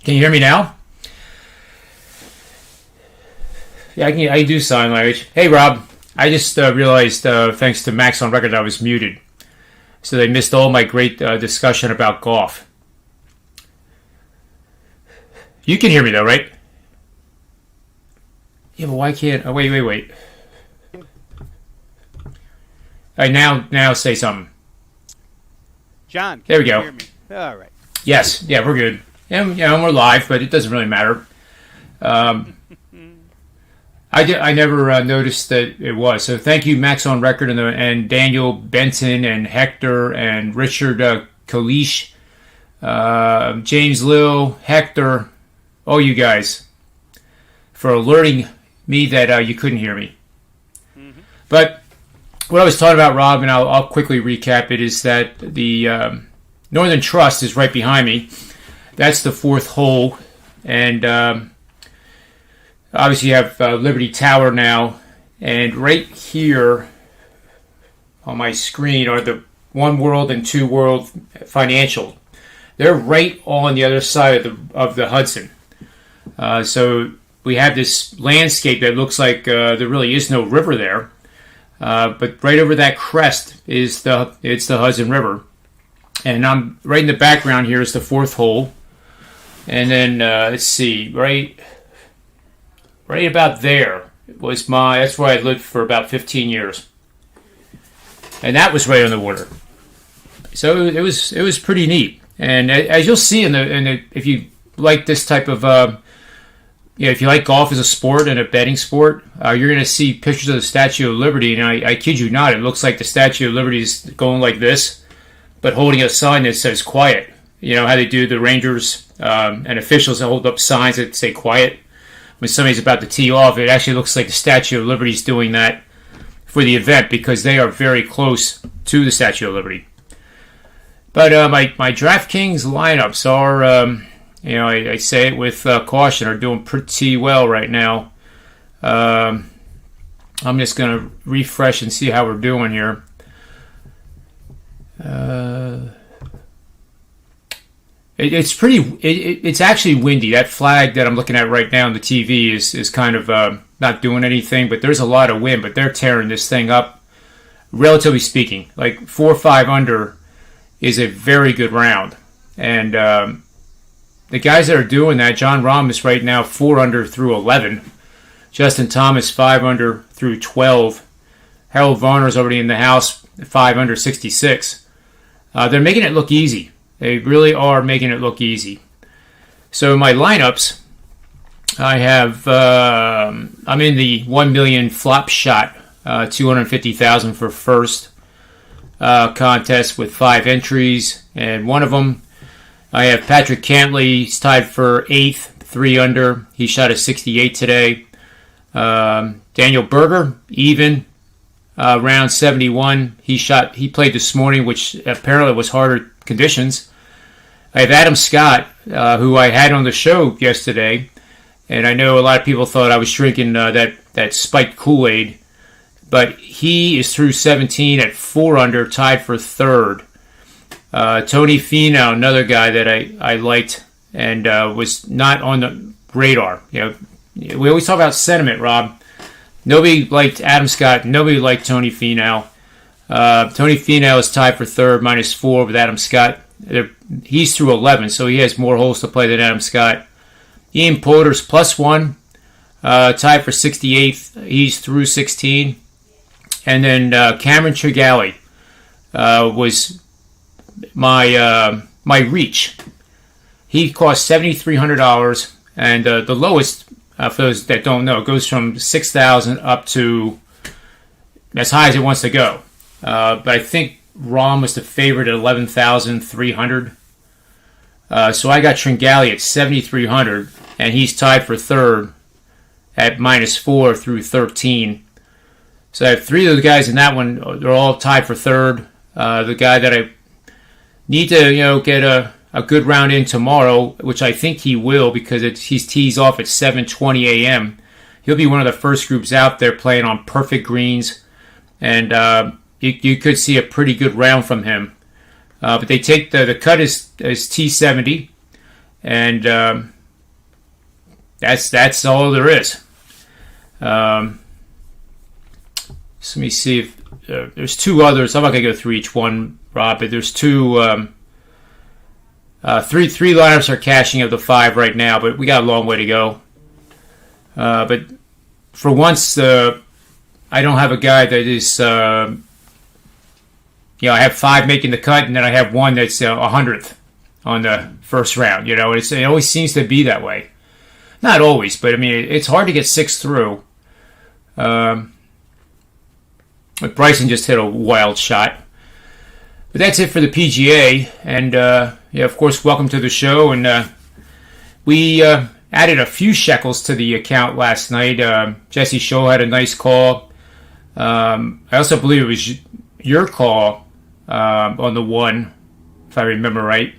Can you hear me now? Yeah, I can do sign language. Hey, Rob. I just realized, thanks to Max on Record, I was muted. So they missed all my great discussion about golf. You can hear me, though, right? Yeah, but why can't... Oh, wait. All right, now say something. John, there we go. Hear me? All right. Yes, yeah, we're good. And we're live, but it doesn't really matter. I never noticed that it was. So thank you, Max on Record, and Daniel Benton, and Hector, and Richard Kalish, James Lill, Hector, all you guys, for alerting me that you couldn't hear me. Mm-hmm. But what I was talking about, Rob, and I'll quickly recap it, is that the Northern Trust is right behind me. That's the fourth hole, and obviously you have Liberty Tower now, and right here on my screen are the One World and Two World Financial. They're right on the other side of the Hudson. So we have this landscape that looks like there really is no river there, but right over that crest is the Hudson River, and I'm right in the background here is the fourth hole, and then let's see, right about there was that's where I lived for about 15 years. And that was right on the water. So it was pretty neat. And as you'll see if you like this type of if you like golf as a sport and a betting sport, you're going to see pictures of the Statue of Liberty, and I kid you not, it looks like the Statue of Liberty is going like this, but holding a sign that says quiet. You know how they do, the Rangers and officials that hold up signs that say quiet when somebody's about to tee off. It actually looks like the Statue of Liberty is doing that for the event, because they are very close to the Statue of Liberty. But my DraftKings lineups are, I say it with caution, are doing pretty well right now. I'm just going to refresh and see how we're doing here. It's actually windy. That flag that I'm looking at right now on the TV is kind of not doing anything, but there's a lot of wind, but they're tearing this thing up, relatively speaking. Like 4 or 5 under is a very good round. And the guys that are doing that, John Rahm is right now 4 under through 11. Justin Thomas 5 under through 12. Harold Varner's already in the house, 5 under 66. They're making it look easy. They really are making it look easy. So my lineups, I have, I'm in the 1 million flop shot, 250,000 for first contest with 5 entries, and one of them, I have Patrick Cantley. He's tied for 8th, 3 under. He shot a 68 today. Daniel Berger, even, round 71. He played this morning, which apparently was harder conditions. I have Adam Scott, who I had on the show yesterday, and I know a lot of people thought I was drinking that spiked Kool-Aid, but he is through 17 at 4 under, tied for 3rd. Tony Mejia, another guy that I liked and was not on the radar. We always talk about sentiment, Rob. Nobody liked Adam Scott. Nobody liked Tony Mejia. Tony Mejia is tied for 3rd, -4 with Adam Scott. He's through 11, so he has more holes to play than Adam Scott. Ian Poulter's +1, tied for 68th. He's through 16. And then Cameron Tringale was my reach. He cost $7,300, and the lowest, for those that don't know, goes from 6,000 up to as high as it wants to go. But I think Rahm was the favorite at 11,300. So I got Tringale at 7,300, and he's tied for 3rd at -4 through 13. So I have 3 of the guys in that one. They're all tied for 3rd. The guy that I need to get a good round in tomorrow, which I think he will, because he's tees off at 7:20 a.m. He'll be one of the first groups out there playing on perfect greens, and you could see a pretty good round from him. But they take the cut is T70, and that's all there is. So let me see if there's two others. I'm not gonna go through each one, Rob, but there's two. Three lineups are cashing of the 5 right now, but we got a long way to go. But for once, I don't have a guy that is. I have 5 making the cut, and then I have one that's 100th on the first round. It always seems to be that way. Not always, but I mean, it's hard to get 6 through. But Bryson just hit a wild shot. But that's it for the PGA, and of course, welcome to the show. And we added a few shekels to the account last night. Jesse Scholl had a nice call. I also believe it was your call on the one, if I remember right.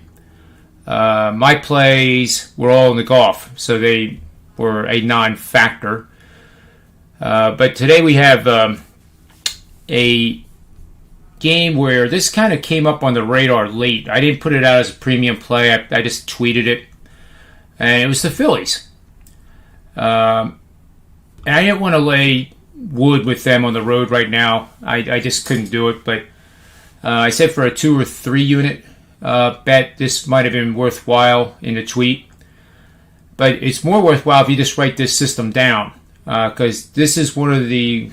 My plays were all in the golf, so they were a non-factor. But today we have a game where this kind of came up on the radar late. I didn't put it out as a premium play. I just tweeted it. And it was the Phillies. And I didn't want to lay wood with them on the road right now. I just couldn't do it. But I said for a 2 or 3 unit bet, this might have been worthwhile in the tweet. But it's more worthwhile if you just write this system down. Because this is one of the...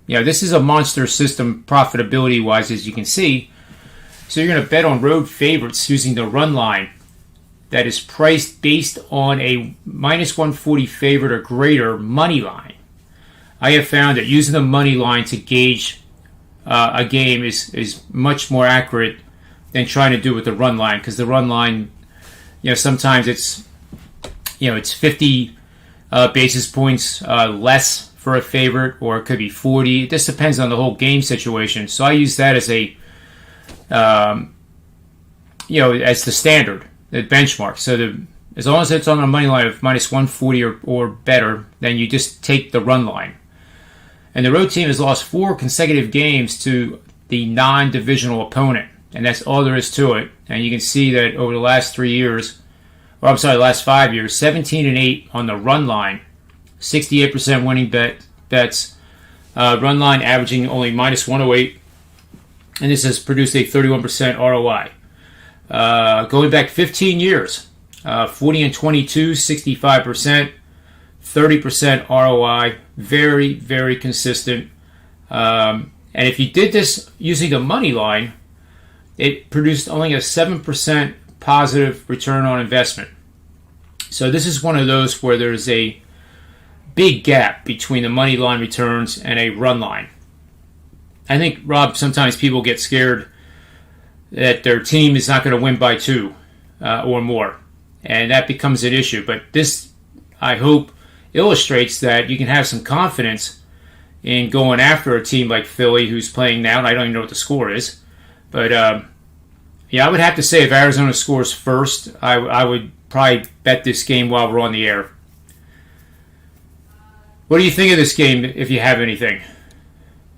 this is a monster system profitability-wise, as you can see. So you're going to bet on road favorites using the run line that is priced based on a minus 140 favorite or greater money line. I have found that using the money line to gauge a game is much more accurate than trying to do with the run line, because the run line, sometimes it's 50 basis points less for a favorite, or it could be 40. It just depends on the whole game situation. So I use that as a, as the standard, the benchmark. So as long as it's on a money line of minus 140 or better, then you just take the run line. And the road team has lost 4 consecutive games to the non-divisional opponent, and that's all there is to it. And you can see that over the last 3 years, last 5 years, 17-8 on the run line. 68% winning bets. Run line averaging only minus 108. And this has produced a 31% ROI. Going back 15 years, 40-22, 65%, 30% ROI. Very, very consistent. And if you did this using the money line, it produced only a 7% positive return on investment. So this is one of those where there's a big gap between the money line returns and a run line. I think, Rob, sometimes people get scared that their team is not going to win by 2 or more, and that becomes an issue. But this, I hope, illustrates that you can have some confidence in going after a team like Philly, who's playing now, and I don't even know what the score is. But, I would have to say if Arizona scores first, I would probably bet this game while we're on the air. What do you think of this game, if you have anything?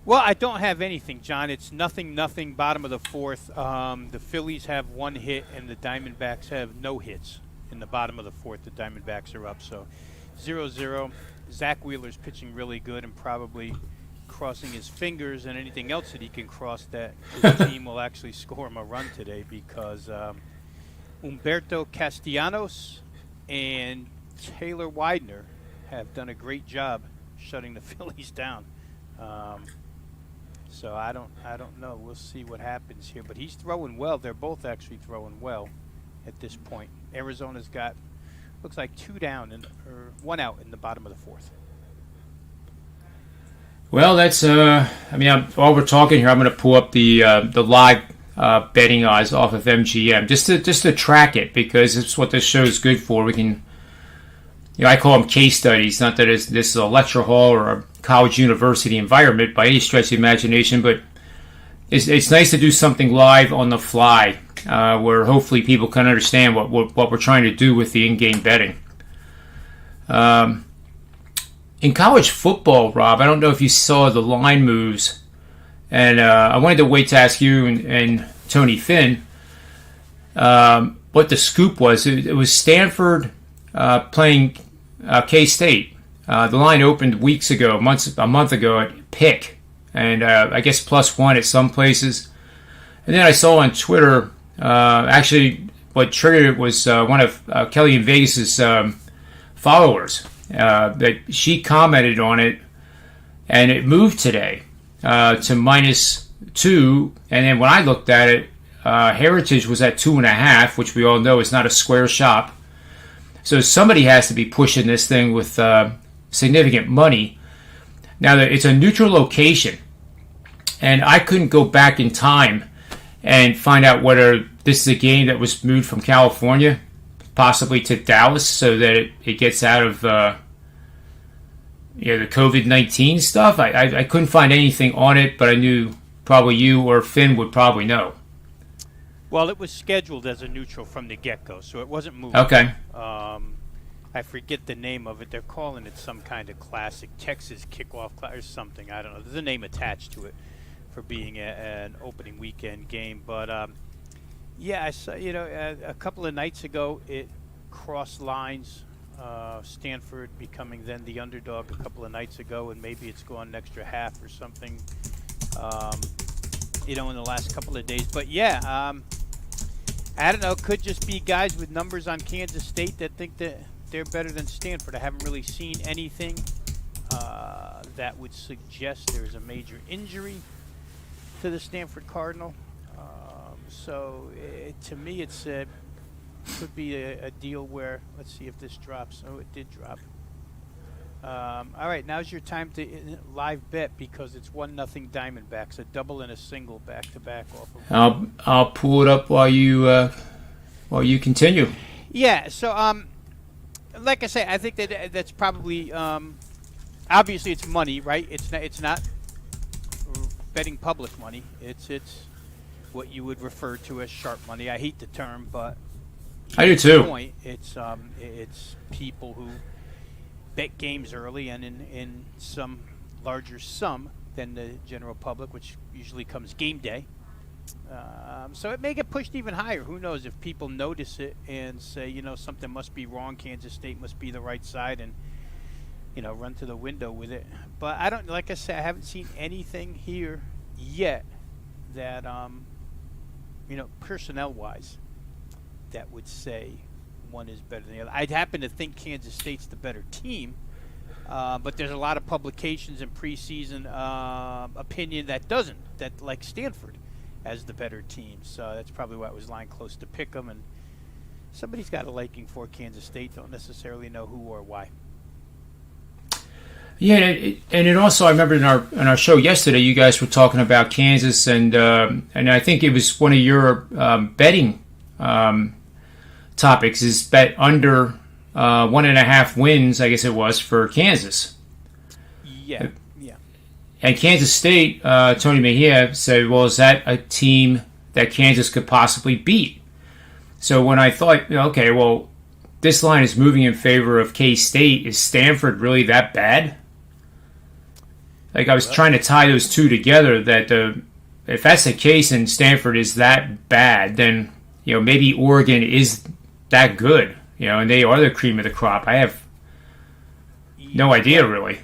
Well, I don't have anything, John. It's 0-0, bottom of the 4th. The Phillies have 1 hit, and the Diamondbacks have no hits. In the bottom of the 4th, the Diamondbacks are up. So 0-0. Zach Wheeler's pitching really good and probably crossing his fingers and anything else that he can cross that his team will actually score him a run today, because Humberto Castellanos and Taylor Widener have done a great job shutting the Phillies down. So I don't know. We'll see what happens here. But he's throwing well. They're both actually throwing well at this point. Arizona's got, looks like 2 down or 1 out in the bottom of the 4th. Well, that's while we're talking here, I'm going to pull up the live betting odds off of MGM just to track it, because it's what this show is good for. We can, I call them case studies. Not that this is a lecture hall or a college university environment by any stretch of the imagination, but it's nice to do something live on the fly, where hopefully people can understand what we're trying to do with the in-game betting. In college football, Rob, I don't know if you saw the line moves, and I wanted to wait to ask you and Tony Finn what the scoop was. It was Stanford playing K-State. The line opened weeks ago, a month ago at pick, and I guess +1 at some places. And then I saw on Twitter, actually, what triggered it was one of Kelly in Vegas's followers that she commented on it, and it moved today to -2. And then when I looked at it, Heritage was at 2.5, which we all know is not a square shop. So somebody has to be pushing this thing with significant money. Now, it's a neutral location, and I couldn't go back in time and find out whether this is a game that was moved from California, possibly to Dallas, so that it gets out of the COVID-19 stuff. I couldn't find anything on it, but I knew probably you or Finn would probably know. Well, it was scheduled as a neutral from the get-go, so it wasn't moved. Okay. I forget the name of it. They're calling it some kind of classic Texas kickoff class or something. I don't know. There's a name attached to it for being an opening weekend game. But, yeah, I saw, a couple of nights ago it crossed lines. Stanford becoming then the underdog a couple of nights ago, and maybe it's gone an extra half or something, in the last couple of days. But, yeah, I don't know. Could just be guys with numbers on Kansas State that think that they're better than Stanford. I haven't really seen anything that would suggest there's a major injury to the Stanford Cardinal. So to me, it's could be a deal where, let's see if this drops. Oh, it did drop. All right, now's your time to live bet because it's 1-0 Diamondbacks, a double and a single back-to-back off of. I'll pull it up while you continue. Yeah. So like I say, I think that's probably obviously it's money, right? It's not betting public money. It's what you would refer to as sharp money. I hate the term, but I do too. Point, it's people who bet games early and in some larger sum than the general public, which usually comes game day. So it may get pushed even higher. Who knows if people notice it and say, something must be wrong. Kansas State must be the right side, and run to the window with it. But I don't, like I said, I haven't seen anything here yet that personnel-wise, that would say one is better than the other. I'd happen to think Kansas State's the better team, but there's a lot of publications and preseason opinion that like Stanford as the better team. So that's probably why it was lying close to pick 'em. And somebody's got a liking for Kansas State. Don't necessarily know who or why. Yeah, and it also, I remember in our show yesterday, you guys were talking about Kansas, and I think it was one of your betting topics is bet under 1.5 wins, I guess it was, for Kansas. Yeah. And Kansas State, Tony Mejia said, well, is that a team that Kansas could possibly beat? So when I thought, okay, well, this line is moving in favor of K-State, is Stanford really that bad? Like, I was trying to tie those two together, that if that's the case and Stanford is that bad, then, maybe Oregon is that good, and they are the cream of the crop. I have no idea, really.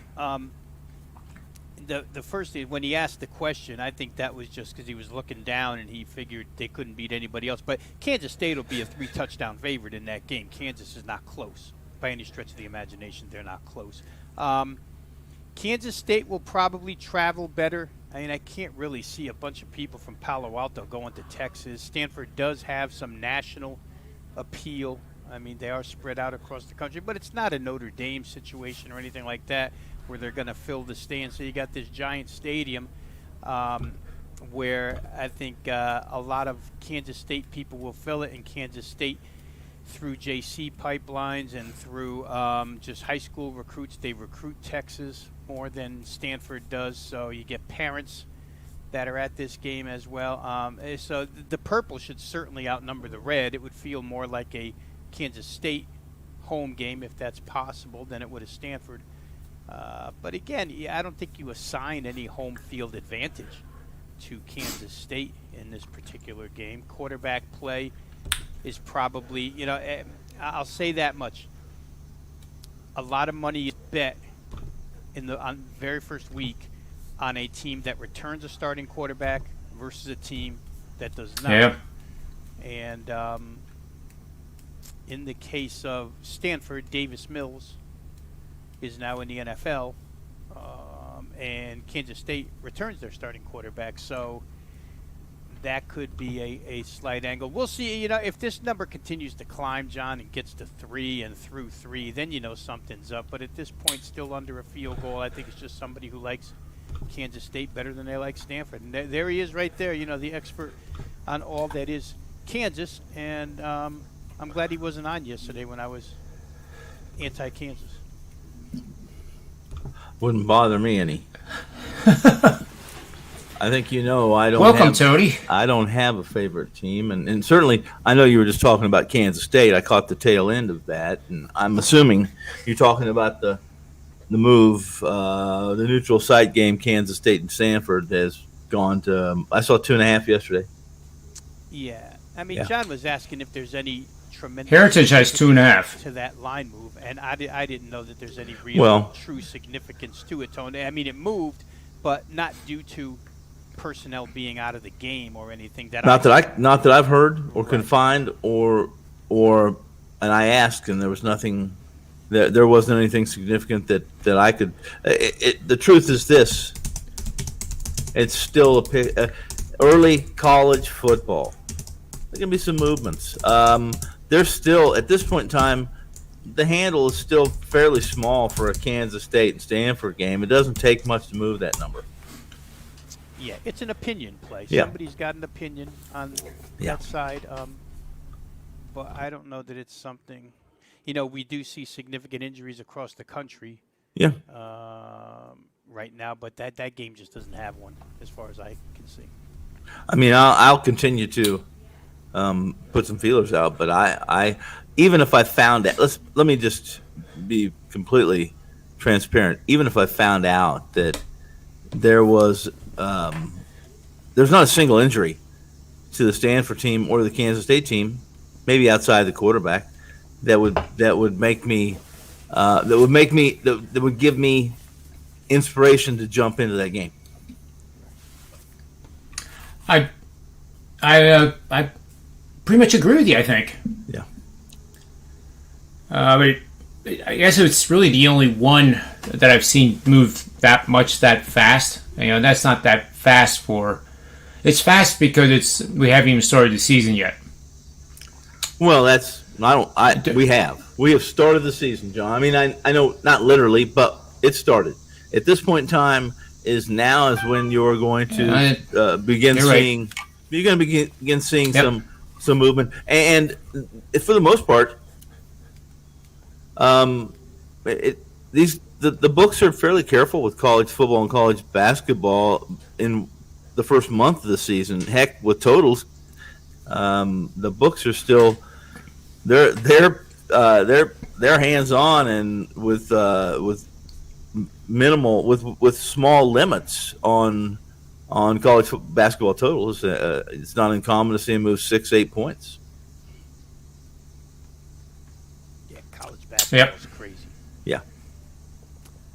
The first thing, when he asked the question, I think that was just because he was looking down and he figured they couldn't beat anybody else. But Kansas State will be a 3-touchdown favorite in that game. Kansas is not close. By any stretch of the imagination, they're not close. Kansas State will probably travel better. I mean, I can't really see a bunch of people from Palo Alto going to Texas. Stanford does have some national appeal. I mean, they are spread out across the country, but it's not a Notre Dame situation or anything like that where they're going to fill the stands. So you got this giant stadium where I think a lot of Kansas State people will fill it, and Kansas State, through JC pipelines and through just high school recruits, they recruit Texas more than Stanford does. So you get parents that are at this game as well. So the purple should certainly outnumber the red. It would feel more like a Kansas State home game, if that's possible, than it would a Stanford. But again, I don't think you assign any home field advantage to Kansas State in this particular game. Quarterback play is probably, I'll say that much. a lot of money is bet in the very first week on a team that returns a starting quarterback versus a team that does not. Yeah. And in the case of Stanford, Davis Mills is now in the NFL, and Kansas State returns their starting quarterback. So that could be a slight angle. We'll see. If this number continues to climb, John, and gets to 3 and through 3, then something's up. But at this point, still under a field goal. I think it's just somebody who likes Kansas State better than they like Stanford. And there he is right there, the expert on all that is Kansas. And I'm glad he wasn't on yesterday when I was anti-Kansas. Wouldn't bother me any. I think I don't. Welcome, Tony. I don't have a favorite team, and certainly I know you were just talking about Kansas State. I caught the tail end of that, and I'm assuming you're talking about the move, the neutral site game. Kansas State and Stanford has gone to. I saw 2.5 yesterday. Yeah, I mean, John was asking if there's any tremendous Heritage has 2.5 to that line move, and I didn't know that there's any real true significance to it, Tony. I mean, it moved, but not due to personnel being out of the game or anything not that I've heard or can find or and I asked and there was nothing. There wasn't anything significant that I could. The truth is this: it's still early college football. There can be some movements. There's still, at this point in time, the handle is still fairly small for a Kansas State and Stanford game. It doesn't take much to move that number. Yeah, it's an opinion play. Yeah. Somebody's got an opinion on that side. But I don't know that it's something. We do see significant injuries across the country. Yeah. Right now, but that game just doesn't have one, as far as I can see. I mean, I'll continue to put some feelers out, but I even if I found that, let me just be completely transparent. Even if I found out that there was there's not a single injury to the Stanford team or the Kansas State team, maybe outside the quarterback, that would give me inspiration to jump into that game. I pretty much agree with you, I think. Yeah. But I guess it's really the only one that I've seen move that much that fast. That's not that fast for. It's fast because we haven't even started the season yet. Well, we have started the season, John. I mean, I know not literally, but it started. At this point in time is when you're going to begin seeing. Right. You're going to begin seeing some movement, and for the most part, the books are fairly careful with college football and college basketball in the first month of the season. Heck, with totals, the books are still they're hands on and with minimal with small limits on college basketball totals. It's not uncommon to see them move 6-8 points. Yeah, college basketball is crazy. Yeah.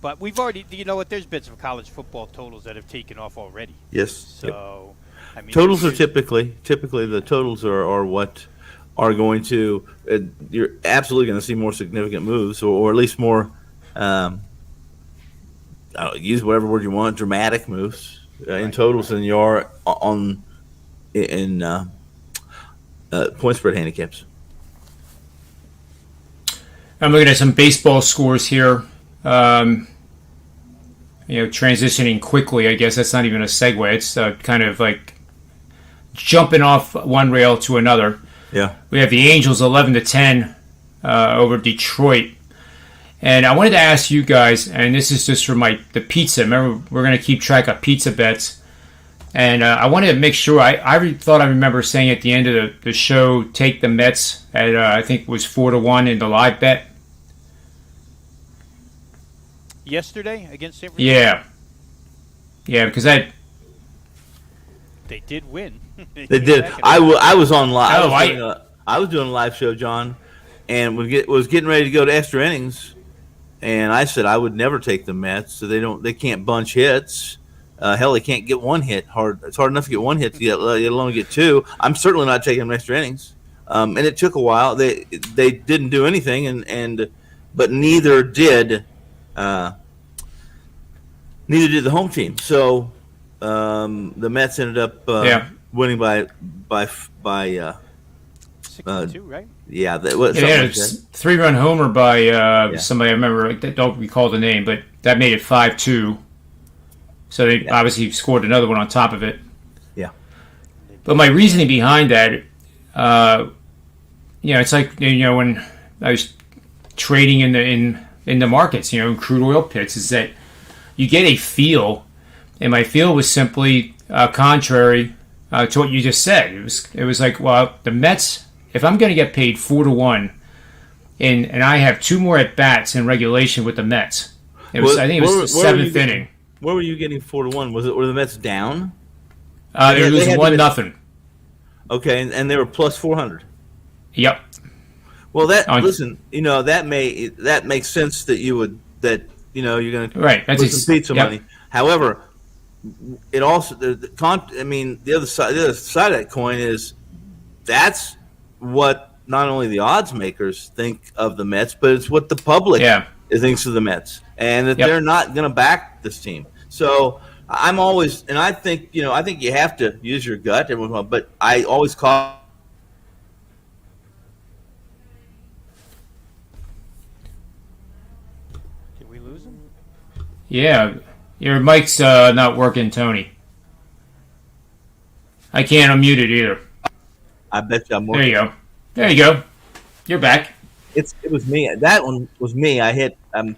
But we've already, there's been some college football totals that have taken off already. Yes. So, I mean, totals are typically the totals are what are going to. You're absolutely going to see more significant moves, or at least more. Use whatever word you want. Dramatic moves. In totals than you are in point spread handicaps. I'm looking at some baseball scores here. Transitioning quickly. I guess that's not even a segue. It's kind of like jumping off one rail to another. Yeah. We have the Angels 11-10 over Detroit. And I wanted to ask you guys, and this is just for the pizza. Remember, we're going to keep track of pizza bets. And I wanted to make sure, I thought I remember saying at the end of the show, take the Mets at, I think it was 4-1 in the live bet. Yesterday against San Francisco? Yeah. Yeah, because they did win. They did. I was on live. I was doing a live show, John, and was getting ready to go to extra innings. and I said I would never take the Mets. So they can't bunch hits. Hell, they can't get one hit. It's hard enough to get one hit, let alone get two. I'm certainly not taking them extra innings. And it took a while. They didn't do anything, but neither did the home team. So the Mets ended up winning by 62, right? Yeah, they had a 3-run homer by somebody I remember. I don't recall the name, but that made it 5-2. So they obviously scored another one on top of it. Yeah. But my reasoning behind that, it's like when I was trading in the markets, in crude oil pits, is that you get a feel, and my feel was simply contrary to what you just said. It was like, well, the Mets, if I'm going to get paid 4-1, and I have 2 more at bats in regulation with the Mets, I think it was the 7th inning. Where were you getting 4-1? Were the Mets down? They were losing 1-0. Okay, and they were plus 400. Yep. Well, that makes sense that you're going to compete some money. However, it also the other side of that coin is that's what not only the odds makers think of the Mets, but it's what the public thinks of the Mets, and that they're not going to back this team. So I'm always, and I think you have to use your gut, but I always call. Did we lose him? Yeah, your mic's not working, Tony. I can't unmute it either. I bet you I'm working. There you go. You're back. It was me. That one was me. I'm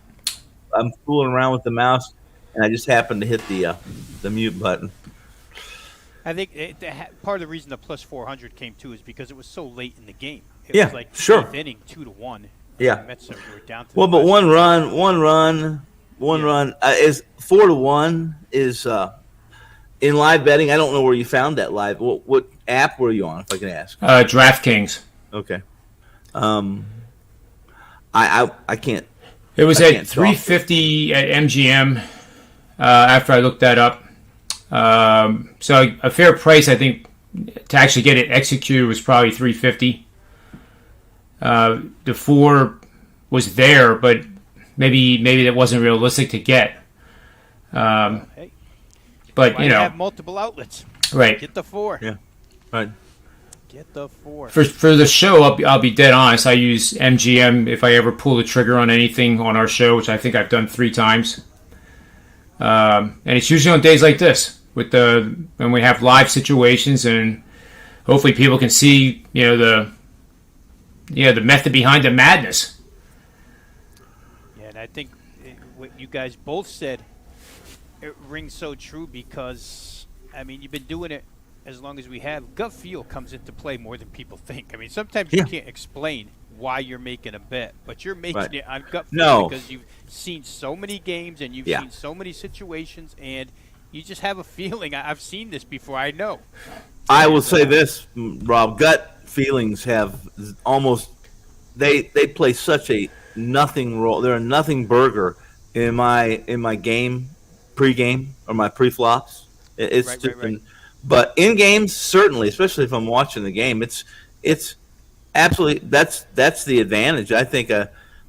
fooling around with the mouse, and I just happened to hit the mute button. I think part of the reason the plus 400 came too is because it was so late in the game. It was like sure. 8th inning, 2-1. Yeah. The Mets were down to but one run is 4-1 is in live betting. I don't know where you found that live. What app were you on, if I can ask? DraftKings. Okay. I can't. It was at 350 at MGM. After I looked that up, so a fair price, I think, to actually get it executed was probably 350. The 4 was there, but maybe that wasn't realistic to get. But you have multiple outlets. Right. Get the 4. Yeah. Right. Get the 4. For the show, I'll be dead honest. I use MGM if I ever pull the trigger on anything on our show, which I think I've done 3 times. And it's usually on days like this, when we have live situations, and hopefully people can see the method behind the madness. Yeah, and I think what you guys both said, it rings so true because you've been doing it as long as we have. Gut feel comes into play more than people think. Sometimes you can't explain why you're making a bet, but you're making it on gut feel because you've seen so many games and you've seen so many situations, and you just have a feeling. I've seen this before. I know. I will say this, Rob. Gut feelings have almost they play such a nothing role. They're a nothing burger in my game pregame or my pre-flops. It's right. But in games, certainly, especially if I'm watching the game, it's absolutely that's the advantage. I think,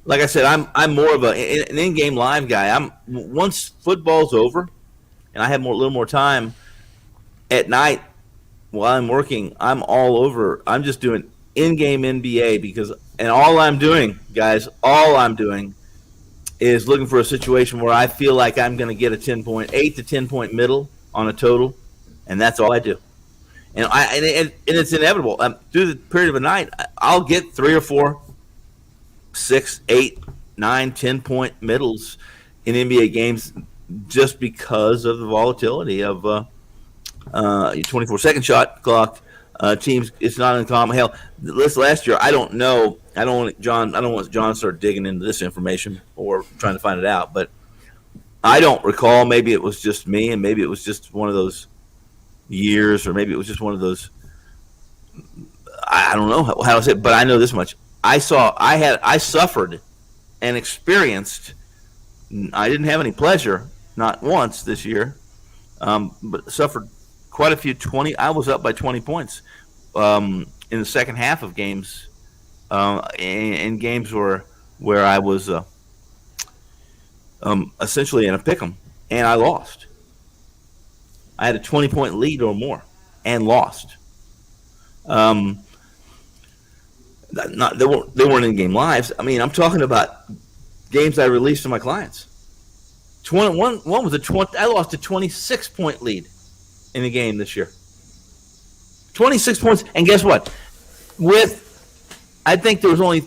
like I said, I'm more of an in-game live guy. Once football's over, and I have a little more time at night while I'm working, I'm all over. I'm just doing in-game NBA and all I'm doing, guys, is looking for a situation where I feel like I'm going to get a 8 to 10 point middle on a total. And that's all I do, and it's inevitable. Through the period of a night, I'll get 3 or 4, 6, 8, 9, 10 point middles in NBA games just because of the volatility of 24-second shot clock. Teams, it's not uncommon. Hell, this last year, I don't know. I don't want John to start digging into this information or trying to find it out. But I don't recall. Maybe it was just me, and maybe it was just one of those years, or maybe it was just one of those. I don't know how to say it, but I know this much. I suffered and experienced I didn't have any pleasure, not once this year, but suffered quite a few 20. I was up by 20 points in the second half of games, in games where I was essentially in a pick'em, and I lost. I had a 20-point lead or more and lost. They weren't in-game lives. I mean, I'm talking about games I released to my clients. One was I lost a 26-point lead in the game this year. 26 points, and guess what? I think there was only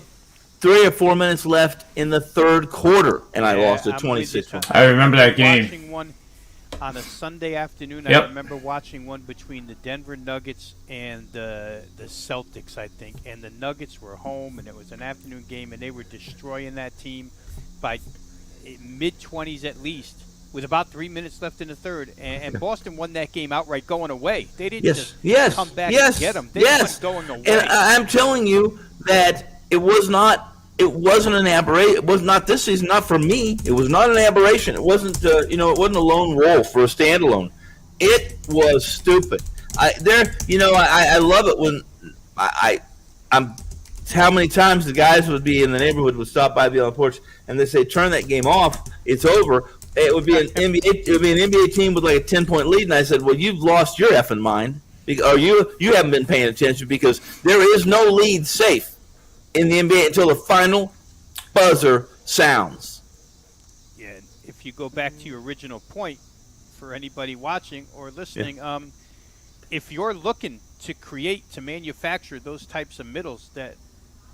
3 or 4 minutes left in the third quarter, and I lost a 26 points. I remember that game. Watching one on a Sunday afternoon. Yep. I remember watching one between the Denver Nuggets and the Celtics, I think. And the Nuggets were home, and it was an afternoon game, and they were destroying that team by mid-20s at least, with about 3 minutes left in the third. And Boston won that game outright going away. They didn't just come back and get them. They went going away. And I'm telling you that it wasn't an aberration. It was not this season, not for me. It was not an aberration. It wasn't, it wasn't a lone wolf or a standalone. It was stupid. I love it when I'm how many times the guys would be in the neighborhood would stop by, be on the porch, and they say, "Turn that game off. It's over." It would be an NBA team with like a 10-point lead, and I said, "Well, you've lost your effing mind, or you haven't been paying attention, because there is no lead safe in the NBA until the final buzzer sounds." Yeah, if you go back to your original point, for anybody watching or listening, if you're looking to manufacture those types of middles that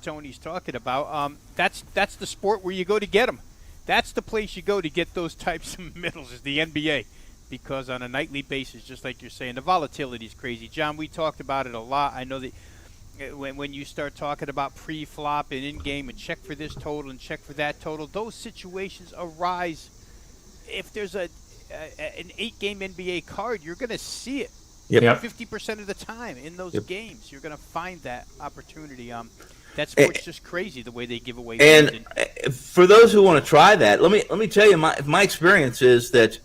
Tony's talking about, that's the sport where you go to get them. That's the place you go to get those types of middles, is the NBA, because on a nightly basis, just like you're saying, the volatility is crazy. John, we talked about it a lot. I know that when you start talking about pre-flop and in-game and check for this total and check for that total, those situations arise. If there's an 8-game NBA card, you're going to see it. Yep. 50% of the time in those games, you're going to find that opportunity. That sport's just crazy the way they give away. And for those who want to try that, let me tell you, my experience is that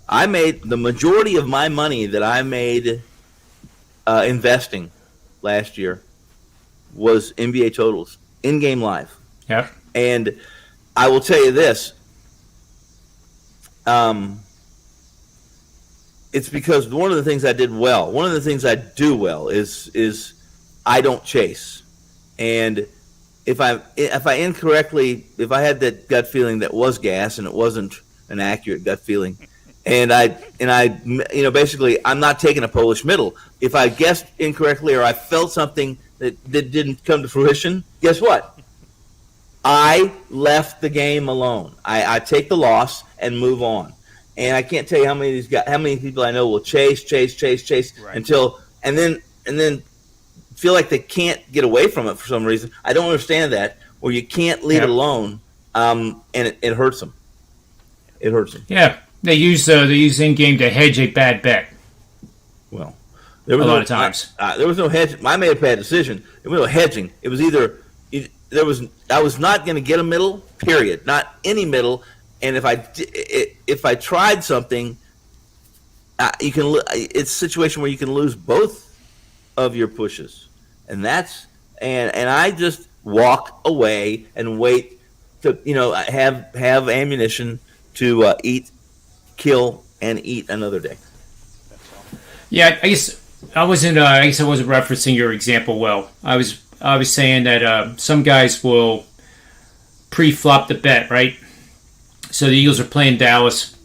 I made the majority of my money that I made investing last year was NBA totals, in-game live. Yeah. And I will tell you this. It's because one of the things I did well, one of the things I do well is I don't chase. And if I had that gut feeling that was gas and it wasn't an accurate gut feeling, and basically I'm not taking a Polish middle. If I guessed incorrectly or I felt something that didn't come to fruition, guess what? I left the game alone. I take the loss and move on. And I can't tell you how many people I know will chase right. until and then feel like they can't get away from it for some reason. I don't understand that, where you can't leave it alone, and it hurts them. It hurts them. Yeah, they use in-game to hedge a bad bet. Well, there was a lot of times there was no hedge. I made a bad decision. There was no hedging. It was I was not going to get a middle. Period. Not any middle. And if I tried something, it's a situation where you can lose both of your pushes, and I just walk away and wait to have ammunition to kill and eat another day. Yeah, I guess I wasn't referencing your example well. I was saying that some guys will pre-flop the bet, right? So the Eagles are playing Dallas.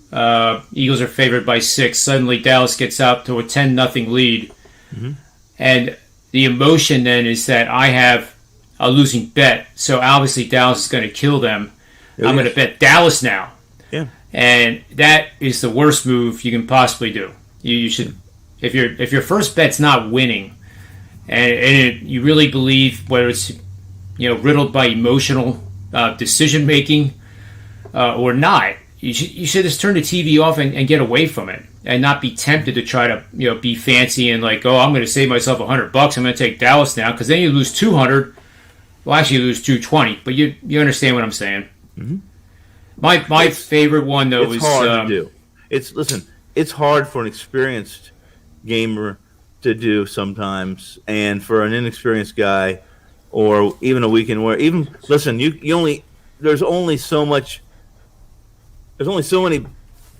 Eagles are favored by 6. Suddenly Dallas gets out to a 10-0 lead. Mm-hmm. And the emotion then is that I have a losing bet. So obviously Dallas is going to kill them. I'm going to bet Dallas now. Yeah. And that is the worst move you can possibly do. You should, if your first bet's not winning, and you really believe, whether it's riddled by emotional decision making, or not, you should just turn the TV off and get away from it, and not be tempted to try to be fancy and like, I'm going to save myself $100. I'm going to take Dallas now, because then you lose 200. Well, actually, you lose 220. But you understand what I'm saying. Mm-hmm. My favorite one though it's is hard to do. It's hard for an experienced gamer to do sometimes, and for an inexperienced guy, or even a weekend where there's only so many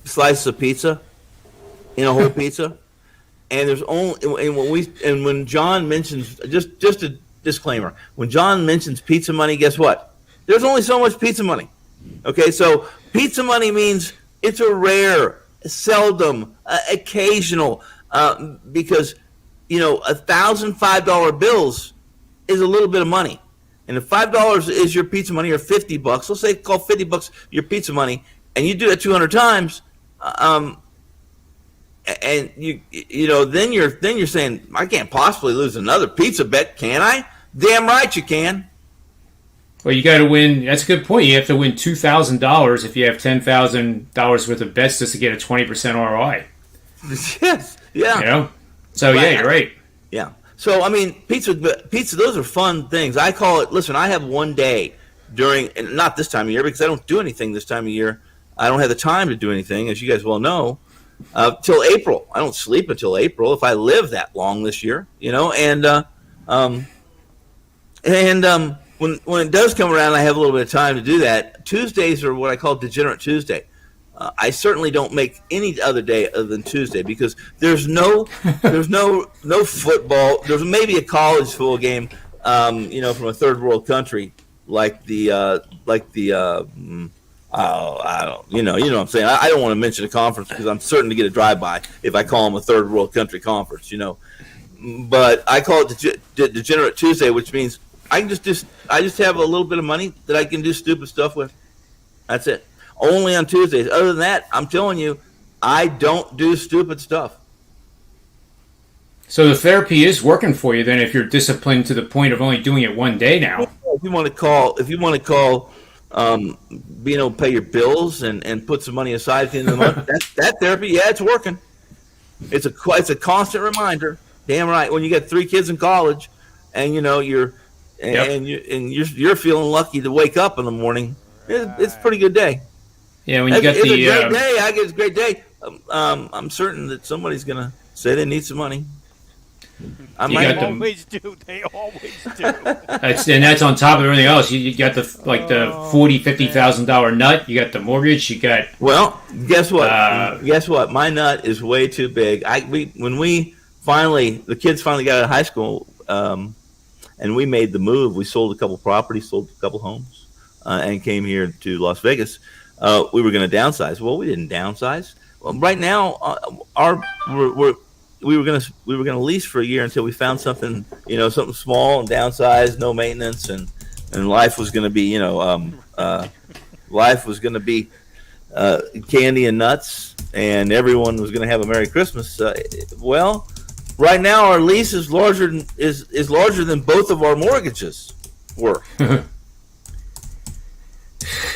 slices of pizza in a whole pizza, and when John mentions just a disclaimer, when John mentions pizza money, guess what? There's only so much pizza money. Okay, so pizza money means it's a rare, seldom, occasional, because $1,005 bills is a little bit of money, and if $5 is your pizza money, or $50, let's say call $50 your pizza money, and you do that 200 times, and then you're saying, I can't possibly lose another pizza bet, can I? Damn right you can. Well, you got to win. That's a good point. You have to win $2,000 if you have $10,000 worth of bets just to get a 20% ROI. Yes. Yeah. So yeah, you're right. Yeah. So I mean, pizza. Those are fun things. I call it. Listen, I have one day during, and not this time of year because I don't do anything this time of year. I don't have the time to do anything, as you guys well know, till April. I don't sleep until April if I live that long this year. When it does come around, I have a little bit of time to do that. Tuesdays are what I call Degenerate Tuesday. I certainly don't make any other day other than Tuesday because there's no football. There's maybe a college football game, from a third world country I don't, what I'm saying. I don't want to mention a conference because I'm certain to get a drive-by if I call them a third world country conference, But I call it Degenerate Tuesday, which means I just have a little bit of money that I can do stupid stuff with. That's it. Only on Tuesdays. Other than that, I'm telling you, I don't do stupid stuff. So the therapy is working for you then if you're disciplined to the point of only doing it one day now. If you want to call being able to pay your bills and put some money aside at the end of the month, that therapy, yeah, it's working. It's a constant reminder. Damn right. When you got 3 kids in college and you're feeling lucky to wake up in the morning, it's a pretty good day. Yeah, when you got it's a great day. I guess it's a great day. I'm certain that somebody's gonna say they need some money. They always do. That's on top of everything else. You got the $40,000-$50,000 nut. You got the mortgage. You got. Well, guess what? My nut is way too big. When the kids finally got out of high school, and we made the move. We sold a couple properties, sold a couple homes, and came here to Las Vegas. We were going to downsize. Well, we didn't downsize. Well, right now, we were going to lease for a year until we found something small and downsized, no maintenance, and life was going to be candy and nuts, and everyone was going to have a Merry Christmas. Well, right now our lease is larger than both of our mortgages were.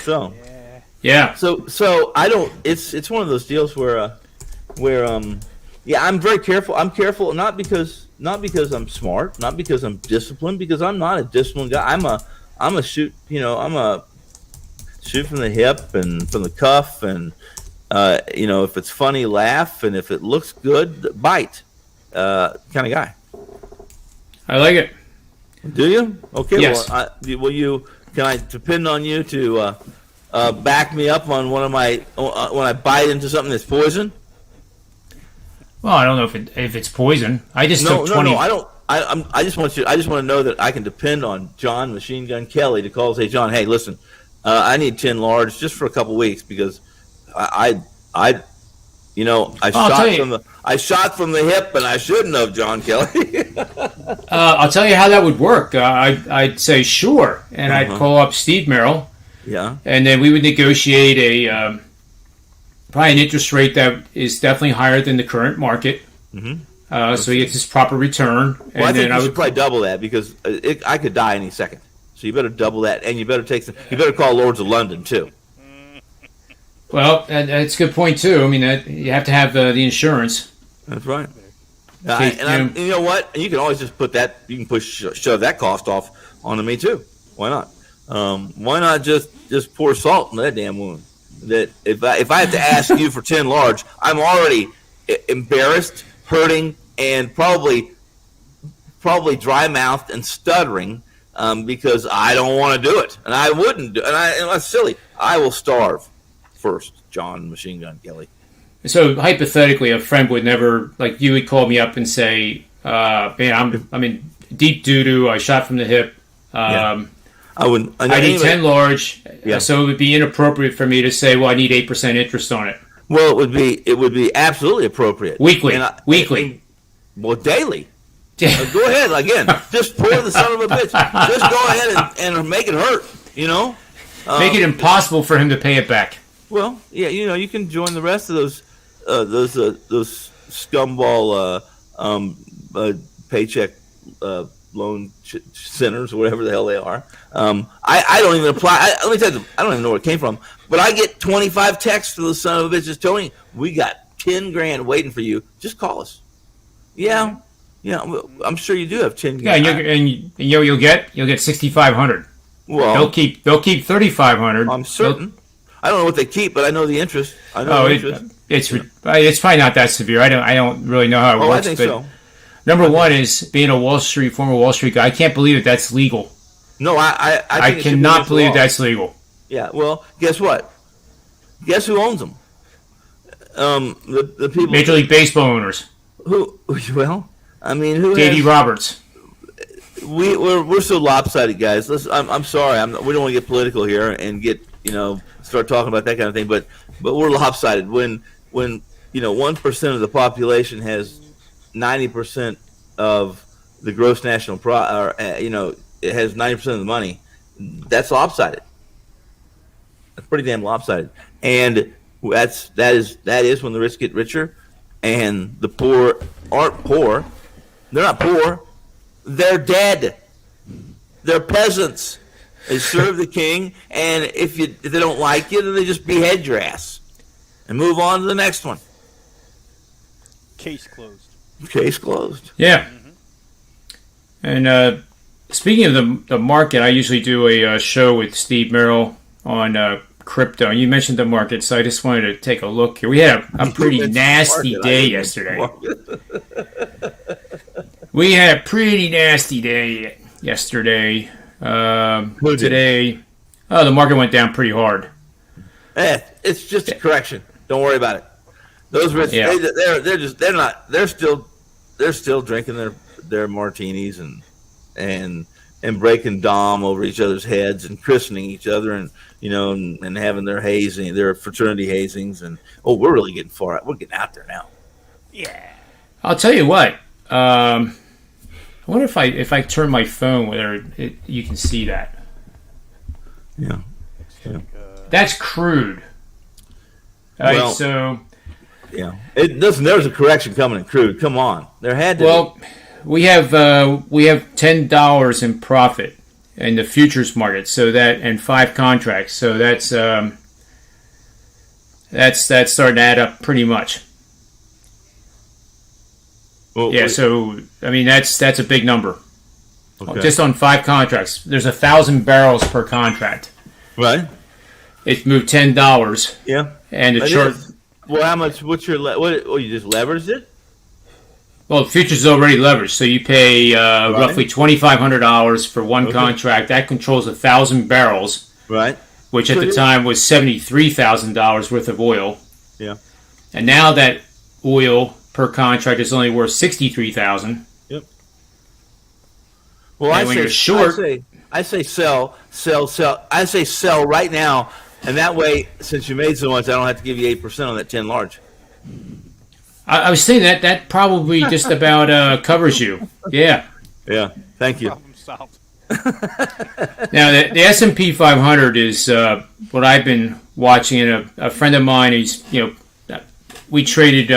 So. Yeah. So I don't. It's one of those deals where I'm very careful. I'm careful not because I'm smart, not because I'm disciplined, because I'm not a disciplined guy. I'm a shoot. I'm a shoot from the hip and from the cuff, and if it's funny, laugh, and if it looks good, bite, kind of guy. I like it. Do you? Okay. Yes. Well, can I depend on you to? Back me up on one of my when I bite into something that's poison. Well, I don't know if it's poison. I just took 20. No. I don't. I just want to know that I can depend on John Machine Gun Kelly to call and say, John, hey, listen, I need 10 large just for a couple weeks because I shot from the hip and I shouldn't have, John Kelly. I'll tell you how that would work. I'd say sure, and I'd call up Steve Merrill. Yeah, and then we would negotiate probably an interest rate that is definitely higher than the current market. Mm-hmm. So he gets his proper return. Well, and I think you should probably double that because I could die any second. So you better double that, and you better you better call Lords of London too. Well, that's a good point too. I mean, you have to have the insurance. That's right. You know what? And you can always just put that. You can shove that cost off onto me too. Why not? Why not just pour salt in that damn wound? that if I have to ask you for 10 large, I'm already embarrassed, hurting, and probably dry mouthed and stuttering because I don't want to do it, and I wouldn't do. And that's silly. I will starve first, John Machine Gun Kelly. So hypothetically, a friend would never, like, you would call me up and say, "Man, I'm in deep doo doo. I shot from the hip. I wouldn't. I need 10 large. Yeah. So it would be inappropriate for me to say, well, I need 8% interest on it. Well, it would be absolutely appropriate. Weekly. Well, daily. Go ahead again. Just pour the son of a bitch. Just go ahead and make it hurt. Make it impossible for him to pay it back. Well, yeah, you can join the rest of those scumball paycheck loan centers, or whatever the hell they are. I don't even apply. Let me tell you, I don't even know where it came from. But I get 25 texts to the son of a bitch just telling me, we got 10 grand waiting for you. Just call us. Yeah. Well, I'm sure you do have 10 grand. Yeah, and you'll get 6,500. Well, they'll keep 3,500. I'm certain. I don't know what they keep, but I know the interest. It's probably not that severe. I don't really know how it works. I think but so. Number one is being a former Wall Street guy. I can't believe that's legal. No, I cannot believe that's legal. Yeah. Well, guess what? Guess who owns them? The people. Major League Baseball owners. Who? Well, I mean, who? J.D. Roberts. We're so lopsided, guys. I'm sorry. We don't want to get political here and start talking about that kind of thing. But we're lopsided when 1% of the population has 90% of the gross national it has 90% of the money. That's lopsided. That's pretty damn lopsided. And that is when the rich get richer, and the poor aren't poor. They're not poor. They're dead. They're peasants. They serve the king, and if they don't like you, then they just behead your ass and move on to the next one. Case closed. Case closed. Yeah. Mm-hmm. And speaking of the market, I usually do a show with Steve Merrill on crypto. And you mentioned the market, so I just wanted to take a look here. We had a pretty nasty day yesterday. We had a pretty nasty day yesterday. Today, the market went down pretty hard. It's just a correction. Don't worry about it. Those rich, they're still drinking their martinis and breaking dom over each other's heads and christening each other and having their fraternity hazings, and we're really getting far out. We're getting out there now. Yeah. I'll tell you what. I wonder if I turn my phone whether you can see that. Yeah. That's crude. Well, so yeah, it doesn't. There's a correction coming in crude. Come on, there had to. Well, we have $10 in profit in the futures market, so that and 5 contracts, so that's starting to add up pretty much. Well, yeah, so I mean that's a big number. Okay. Just on 5 contracts, there's 1,000 barrels per contract. Right. It's moved $10. Yeah. And the chart. Well, how much? What's your? You just leveraged it? Well, the futures is already leveraged, so you pay roughly $2,500 for one contract. That controls 1,000 barrels. Right. Which at the time was $73,000 worth of oil. Yeah. And now that oil per contract is only worth $63,000. Yep. Well, I say sell. I say sell right now, and that way, since you made so much, I don't have to give you 8% on that 10 large. I was saying that probably just about covers you. Yeah. Yeah. Thank you. Problem solved. Now the S&P 500 is what I've been watching, and a friend of mine. We traded.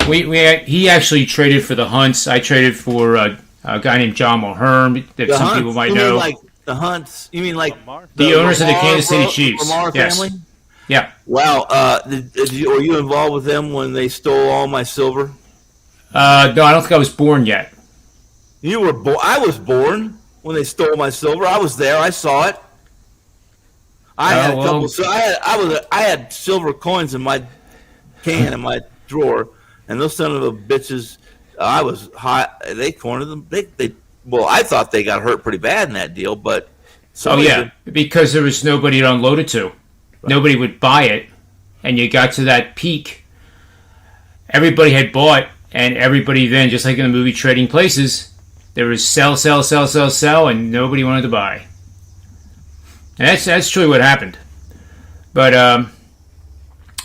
He actually traded for the Hunts. I traded for a guy named John Mulhern, that some people might know. Mean like the Hunts? You mean like the owners of the Kansas City Chiefs? Lamar family? Yeah. Wow. Were you involved with them when they stole all my silver? No, I don't think I was born yet. You were born. I was born when they stole my silver. I was there. I saw it. I had a couple. So I had silver coins in my can in my drawer, and those son of a bitches. I was high. They cornered them. Well, I thought they got hurt pretty bad in that deal, but because there was nobody to unload it to. Right. Nobody would buy it, and you got to that peak. Everybody had bought, and everybody then, just like in the movie Trading Places, there was sell, and nobody wanted to buy. And that's truly what happened. But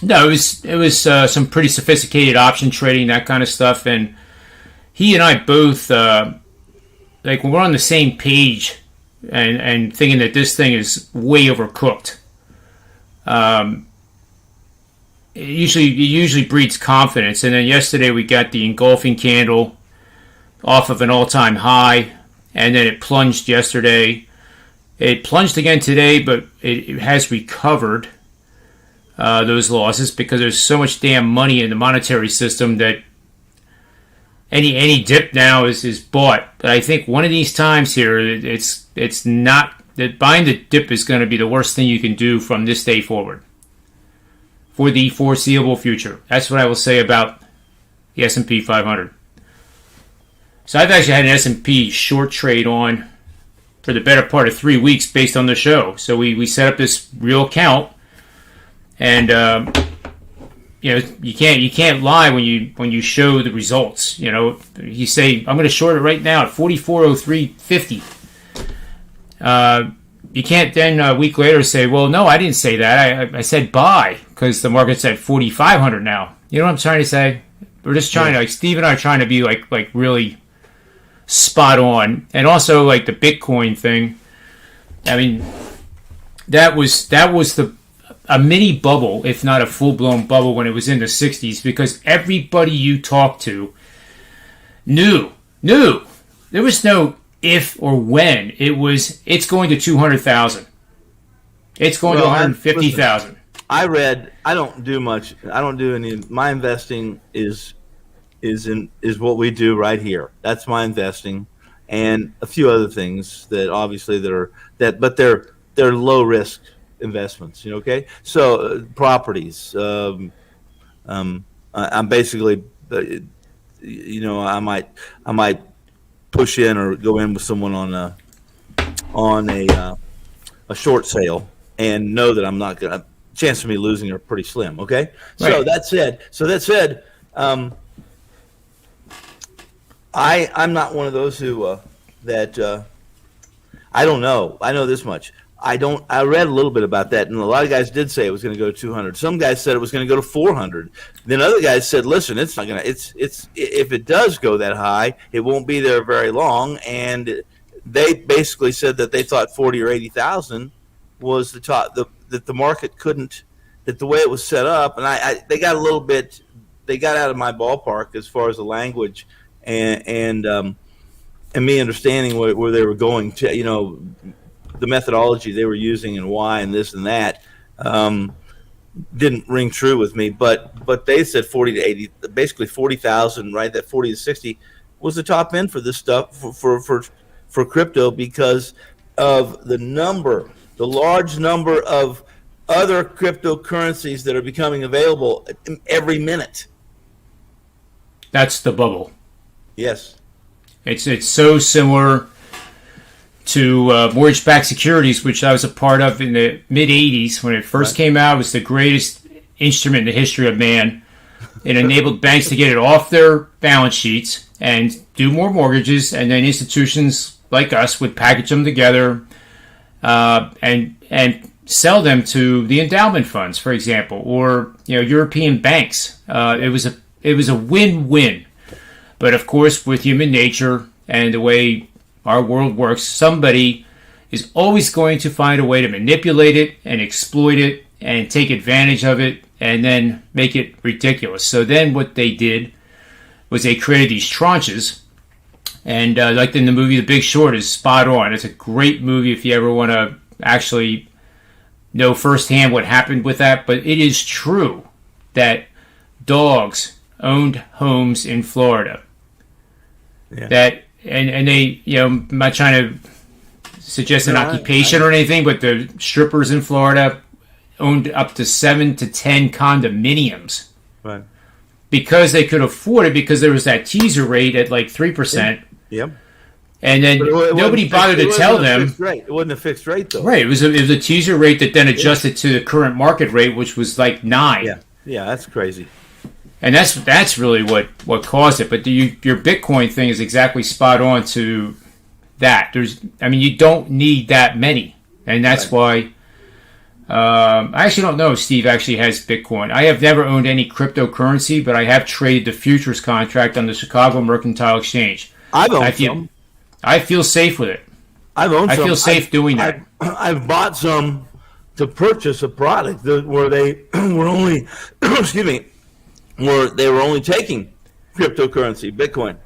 no, it was some pretty sophisticated option trading, that kind of stuff, and he and I both like when we're on the same page and thinking that this thing is way overcooked. It usually breeds confidence, and then yesterday we got the engulfing candle off of an all-time high, and then it plunged yesterday. It plunged again today, but it has recovered those losses because there's so much damn money in the monetary system that any dip now is bought. But I think one of these times here, it's not that buying the dip is going to be the worst thing you can do from this day forward for the foreseeable future. That's what I will say about the S&P 500. So I've actually had an S&P short trade on for the better part of 3 weeks based on the show. So we set up this real account, and you can't lie when you show the results. You say I'm going to short it right now at 44.0350. You can't then a week later say, well, no, I didn't say that. I said buy because the market's at 4,500 now. You know what I'm trying to say? We're just trying to, like, Steve and I are trying to be like really spot on. And also like the Bitcoin thing. I mean, that was a mini bubble, if not a full-blown bubble, when it was in the 60s, because everybody you talked to knew. There was no if or when. It's going to 200,000. It's going to 150,000. I don't do much. I don't do any. My investing is what we do right here. That's my investing, and a few other things that obviously but they're low risk investments. Okay, so properties. I'm basically, I might push in or go in with someone on a short sale and know that I'm not gonna. Chance of me losing are pretty slim. Okay, right. So that said, I'm not one of those who I don't know. I know this much. I read a little bit about that, and a lot of guys did say it was going to go to 200. Some guys said it was going to go to 400. Then other guys said, "Listen, it's not going to. It's if it does go that high, it won't be there very long." And they basically said that they thought 40 or 80,000 was the top. That the market couldn't. That the way it was set up, and they got a little bit. They got out of my ballpark as far as the language and me understanding where they were going to. The methodology they were using and why and this and that didn't ring true with me, but they said 40 to 80, basically 40,000, right? That 40 to 60 was the top end for this stuff for crypto because of the large number of other cryptocurrencies that are becoming available every minute. That's the bubble. Yes, it's so similar to mortgage-backed securities, which I was a part of in the mid-'80s when it first came out. It was the greatest instrument in the history of man. It enabled banks to get it off their balance sheets and do more mortgages, and then institutions like us would package them together and sell them to the endowment funds, for example, or European banks. It was a win-win. But of course, with human nature and the way our world works, somebody is always going to find a way to manipulate it and exploit it and take advantage of it and then make it ridiculous. So then what they did was they created these tranches. And like in the movie The Big Short is spot on. It's a great movie if you ever want to actually know firsthand what happened with that. But it is true that dogs owned homes in Florida. Yeah. And they, I'm not trying to suggest an No, occupation or anything, but the strippers in Florida owned up to 7 to 10 condominiums Right. because they could afford it because there was that teaser rate at like 3%. Yep. And then nobody bothered to tell them. It wasn't a fixed rate, though. Right. It was a teaser rate that then adjusted to the current market rate, which was like 9. Yeah. Yeah, that's crazy. And that's really what caused it. But your Bitcoin thing is exactly spot on to that. You don't need that many. And that's why I actually don't know if Steve actually has Bitcoin. I have never owned any cryptocurrency, but I have traded the futures contract on the Chicago Mercantile Exchange. I've owned some. I feel safe with it. I've owned some. I feel safe doing that. I've bought some to purchase a product where they were only, excuse me, where they were only taking cryptocurrency, Bitcoin.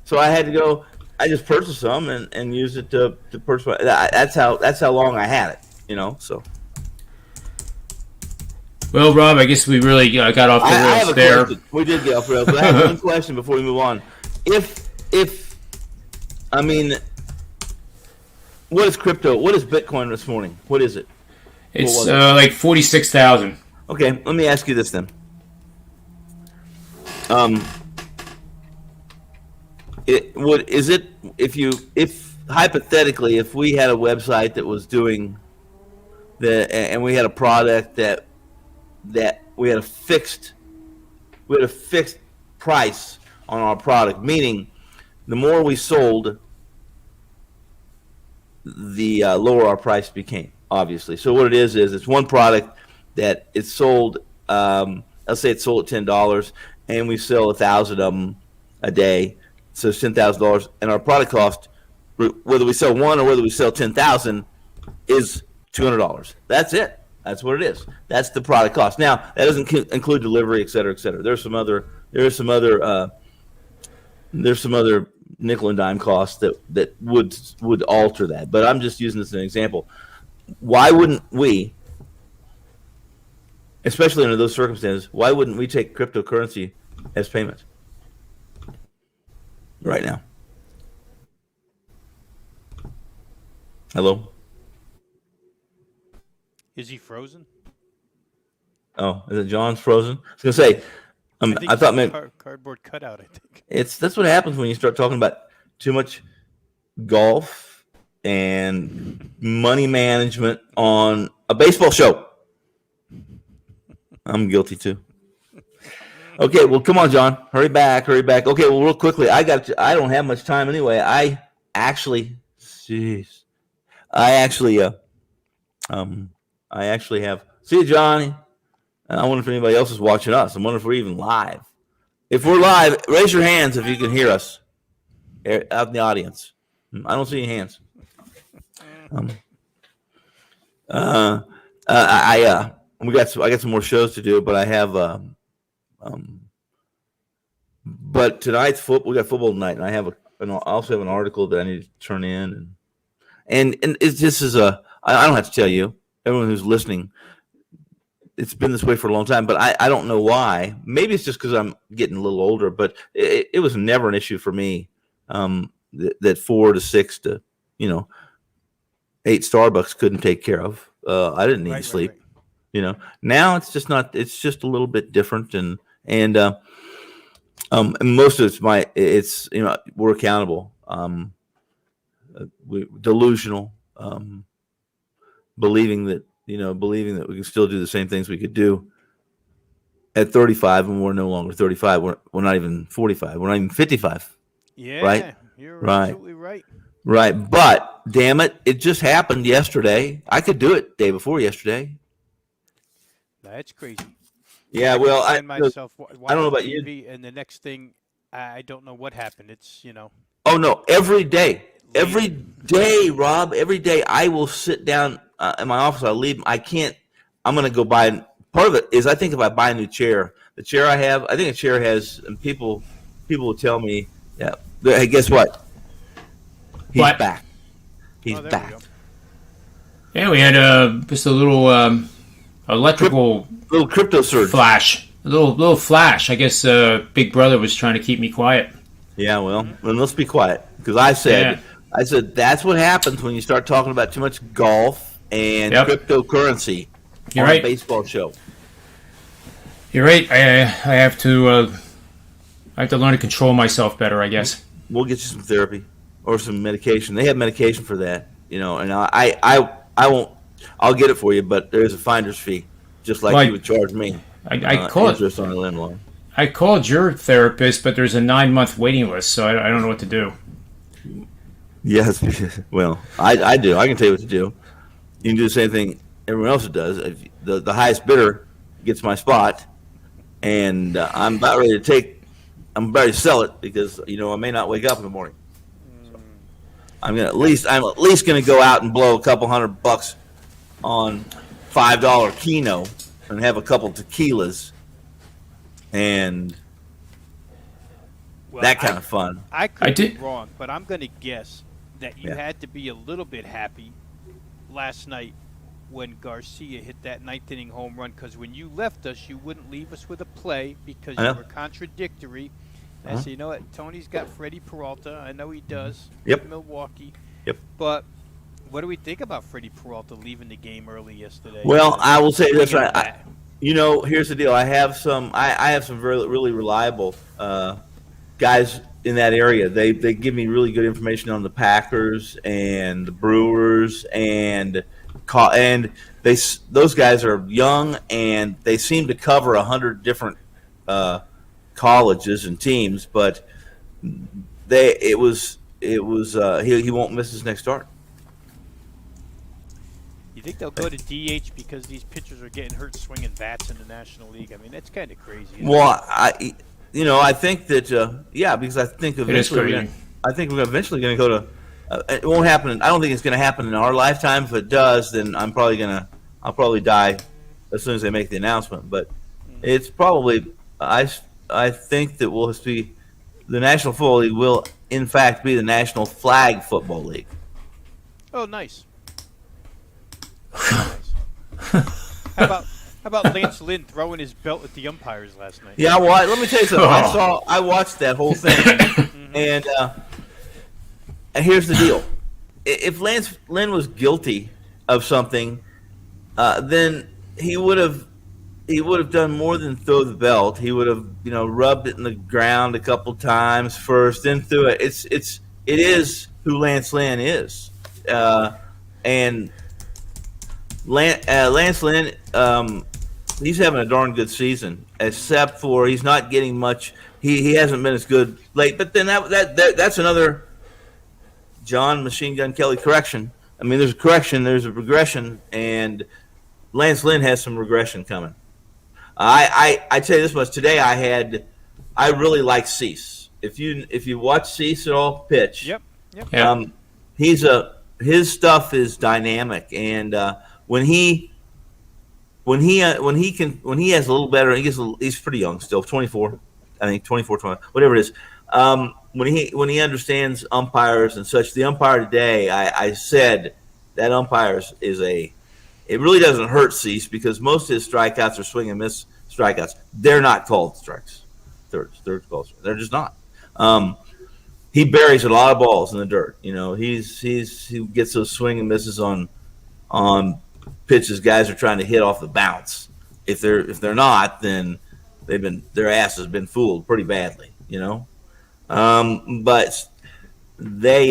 So I had to go. I just purchased some and used it to purchase. That's how long I had it. So. Well, Rob, I guess we really got off the rails there. Question. We did get off the rails, but I have one question before we move on. What is crypto? What is Bitcoin this morning? What is it? It's like 46,000. Okay, let me ask you this then. If hypothetically, if we had a website that was doing and we had a product that we had a fixed price on our product, meaning the more we sold, the lower our price became, obviously. So what it is it's one product that it's sold, let's say it's sold at $10, and we sell 1,000 of them a day, so it's $10,000, and our product cost, whether we sell one or whether we sell 10,000, is $200. That's it. That's what it is. That's the product cost. Now, that doesn't include delivery, et cetera, et cetera. There's some other nickel and dime costs that would alter that. But I'm just using this as an example. Why wouldn't we, especially under those circumstances, why wouldn't we take cryptocurrency as payment right now? Hello? Is he frozen? Oh, is it John's frozen? I was going to say, I thought maybe cardboard cutout. I think that's what happens when you start talking about too much golf and money management on a baseball show. I'm guilty too. Okay, well, come on, John, hurry back. Okay, well, real quickly, I don't have much time anyway. I actually have. See you, Johnny. I wonder if anybody else is watching us. I wonder if we're even live. If we're live, raise your hands if you can hear us out in the audience. I don't see any hands. I got some more shows to do, but I have. But tonight's football. We got football tonight, and I also have an article that I need to turn in, and it's just I don't have to tell you, everyone who's listening. It's been this way for a long time, but I don't know why. Maybe it's just because I'm getting a little older, but it was never an issue for me that 4 to 6 to 8 Starbucks couldn't take care of. I didn't need to sleep. Right. Now it's just not. It's just a little bit different, and most of it's we're accountable. We delusional, believing that we can still do the same things we could do at 35, and we're no longer 35. We're not even 45. We're not even 55. Yeah, right. You're absolutely right. Right, but damn it, it just happened yesterday. I could do it day before yesterday. That's crazy. Yeah, well, I don't know about TV, and the next thing, I don't know what happened. It's Oh no, every day, Rob. Every day, I will sit down in my office. I'll leave. I'm going to go buy. Part of it is I think if I buy a new chair, the chair I have, I think a chair has, and people will tell me, yeah, hey, guess what? He's back. He's back. Yeah, we had just a little electrical little crypto surge flash, a little flash. I guess Big Brother was trying to keep me quiet. Yeah, well, then let's be quiet because I said I said that's what happens when you start talking about too much golf and cryptocurrency You're on right. a baseball show. You're right. I have to learn to control myself better, I guess. We'll get you some therapy or some medication. They have medication for that, and I won't. I'll get it for you, but there's a finder's fee, just like you would charge me. I called interest on a land loan. I called your therapist, but there's a 9-month waiting list, so I don't know what to do. Yes, well, I do. I can tell you what to do. You can do the same thing everyone else does. If the highest bidder gets my spot, and I'm about ready to sell it because I may not wake up in the morning. So I'm at least going to go out and blow a couple $100 on $5 Keno and have a couple tequilas and that kind of fun. I could be wrong, but I'm going to guess that you had to be a little bit happy last night when Garcia hit that 9th inning home run, because when you left us, you wouldn't leave us with a play because you were contradictory. I said, you know what, Tony's got Freddie Peralta. I know he does. Yep. In Milwaukee. Yep. But what do we think about Freddie Peralta leaving the game early yesterday? Well, I will say this right. Here's the deal. I have some really reliable guys in that area. They give me really good information on the Packers and the Brewers and those guys are young and they seem to cover 100 different colleges and teams, but he won't miss his next start. You think they'll go to DH because these pitchers are getting hurt swinging bats in the National League? I mean, that's kind of crazy. Well, I think that because I think eventually we're eventually going to go to. It won't happen. I don't think it's going to happen in our lifetime. If it does, then I'll probably die as soon as they make the announcement. But it's probably I think that we'll be the National Football League will in fact be the National Flag Football League. Oh, nice. How about Lance Lynn throwing his belt at the umpires last night? Yeah, well, let me tell you something. I watched that whole thing, and here's the deal: if Lance Lynn was guilty of something, then he would have done more than throw the belt. He would have rubbed it in the ground a couple times first, then threw it. It is who Lance Lynn is, and Lance Lynn, he's having a darn good season, except for he's not getting much. He hasn't been as good late. But then that's another John Machine Gun Kelly correction. I mean, there's a correction, there's a regression, and Lance Lynn has some regression coming. I tell you this much: today I really like Cease. If you watch Cease at all pitch, yep. His stuff is dynamic, and when he has a little better, he's pretty young still, 24, I think 24, 20, whatever it is. When he understands umpires and such, the umpire today, I said that umpire it really doesn't hurt Cease because most of his strikeouts are swing and miss strikeouts. They're not called strikes. They're called strikes. They're just not. He buries a lot of balls in the dirt. He gets those swing and misses on pitches guys are trying to hit off the bounce. If they're not, then their ass has been fooled pretty badly. But they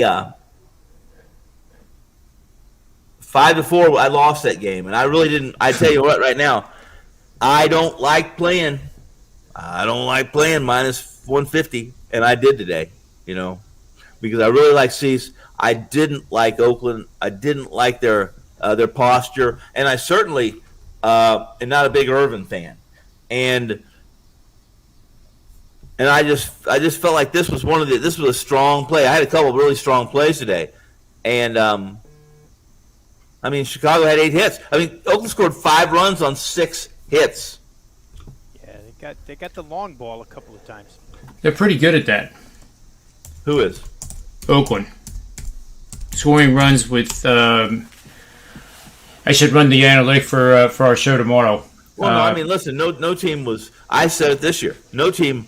5-4. I lost that game, and I really didn't. I tell you what, right now, I don't like playing. Minus 150, and I did today. Because I really like Cease. I didn't like Oakland. I didn't like their posture, and I certainly am not a big Irvin fan. And I just felt like this was a strong play. I had a couple of really strong plays today, and Chicago had 8 hits. Oakland scored 5 runs on 6 hits. Yeah, they got the long ball a couple of times. They're pretty good at that. Who is? Oakland. Scoring runs with. I should run the analytic for our show tomorrow. Well, no, listen. No team was. I said it this year. No team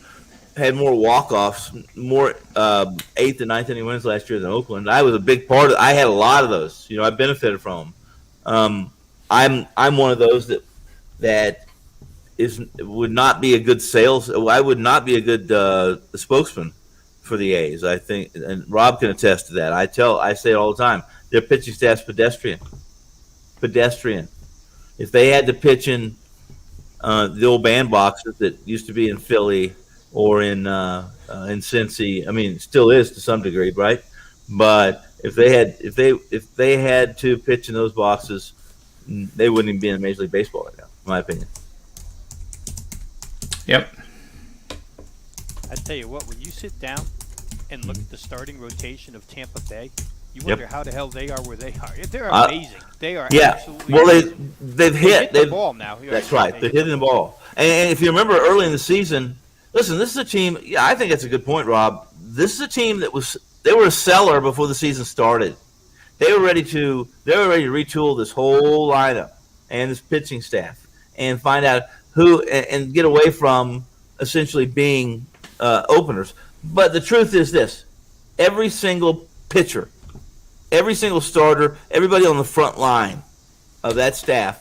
had more walk-offs, more 8th and 9th inning wins last year than Oakland. I was a big part of. I had a lot of those. I benefited from them. I'm one of those that would not be a good sales. I would not be a good spokesman for the A's. I think, and Rob can attest to that. I say it all the time. Their pitching staff's pedestrian. If they had to pitch in the old bandboxes that used to be in Philly or in Cincy, I mean, it still is to some degree, right? But if they had to pitch in those boxes, they wouldn't even be in Major League Baseball right now, in my opinion. Yep. I tell you what, when you sit down and look at the starting rotation of Tampa Bay, you wonder how the hell they are where they are. They're amazing. They are absolutely amazing. They've hit the ball now. That's right. They're hitting the ball. And if you remember early in the season, listen, this is a team. Yeah, I think that's a good point, Rob. This is a team they were a seller before the season started. They were ready to retool this whole lineup and this pitching staff and find out who and get away from essentially being openers. But the truth is this: every single pitcher, every single starter, everybody on the front line of that staff,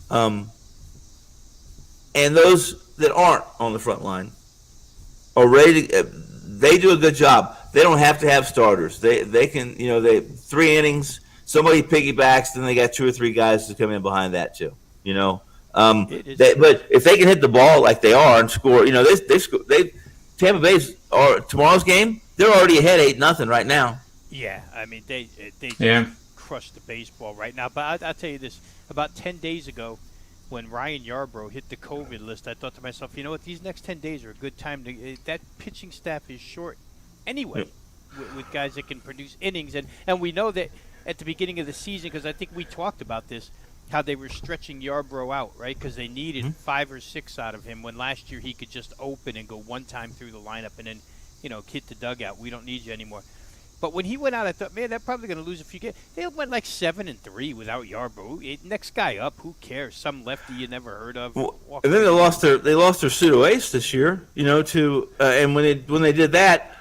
and those that aren't on the front line are ready to, they do a good job. They don't have to have starters. They can, they 3 innings, somebody piggybacks, then they got 2 or 3 guys to come in behind that too, but if they can hit the ball like they are and score, Tampa Bay's tomorrow's game, they're already ahead 8-0 right now. Yeah, I mean they just crushed the baseball right now. But I'll tell you this: about 10 days ago, when Ryan Yarbrough hit the COVID list, I thought to myself, you know what? These next 10 days are a good time to. That pitching staff is short anyway, with guys that can produce innings, and we know that at the beginning of the season, because I think we talked about this, how they were stretching Yarbrough out, right? Because they needed 5 or 6 out of him. When last year he could just open and go one time through the lineup and then, hit the dugout. We don't need you anymore. But when he went out, I thought, man, they're probably going to lose a few games. They went like 7-3 without Yarbrough. Next guy up, who cares? Some lefty you never heard of. Well, and then they lost their pseudo ace this year. And when they did that,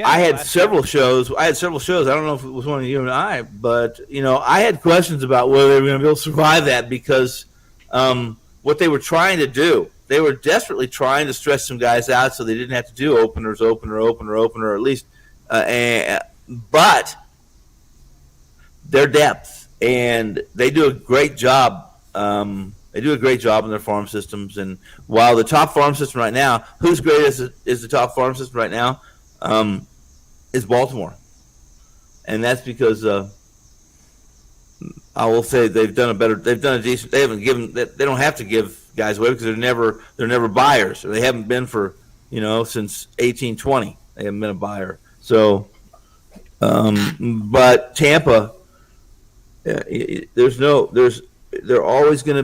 I had several shows. I don't know if it was one of you and I, but I had questions about whether they were going to be able to survive that because what they were trying to do. They were desperately trying to stretch some guys out so they didn't have to do opener, at least. But their depth, and they do a great job. They do a great job in their farm systems. And while the top farm system right now, who's great is the top farm system right now, is Baltimore, and that's because I will say they've done a decent. They haven't given. They don't have to give guys away because they're never buyers. They haven't been for since 1820. They haven't been a buyer. So, but Tampa, they're always going to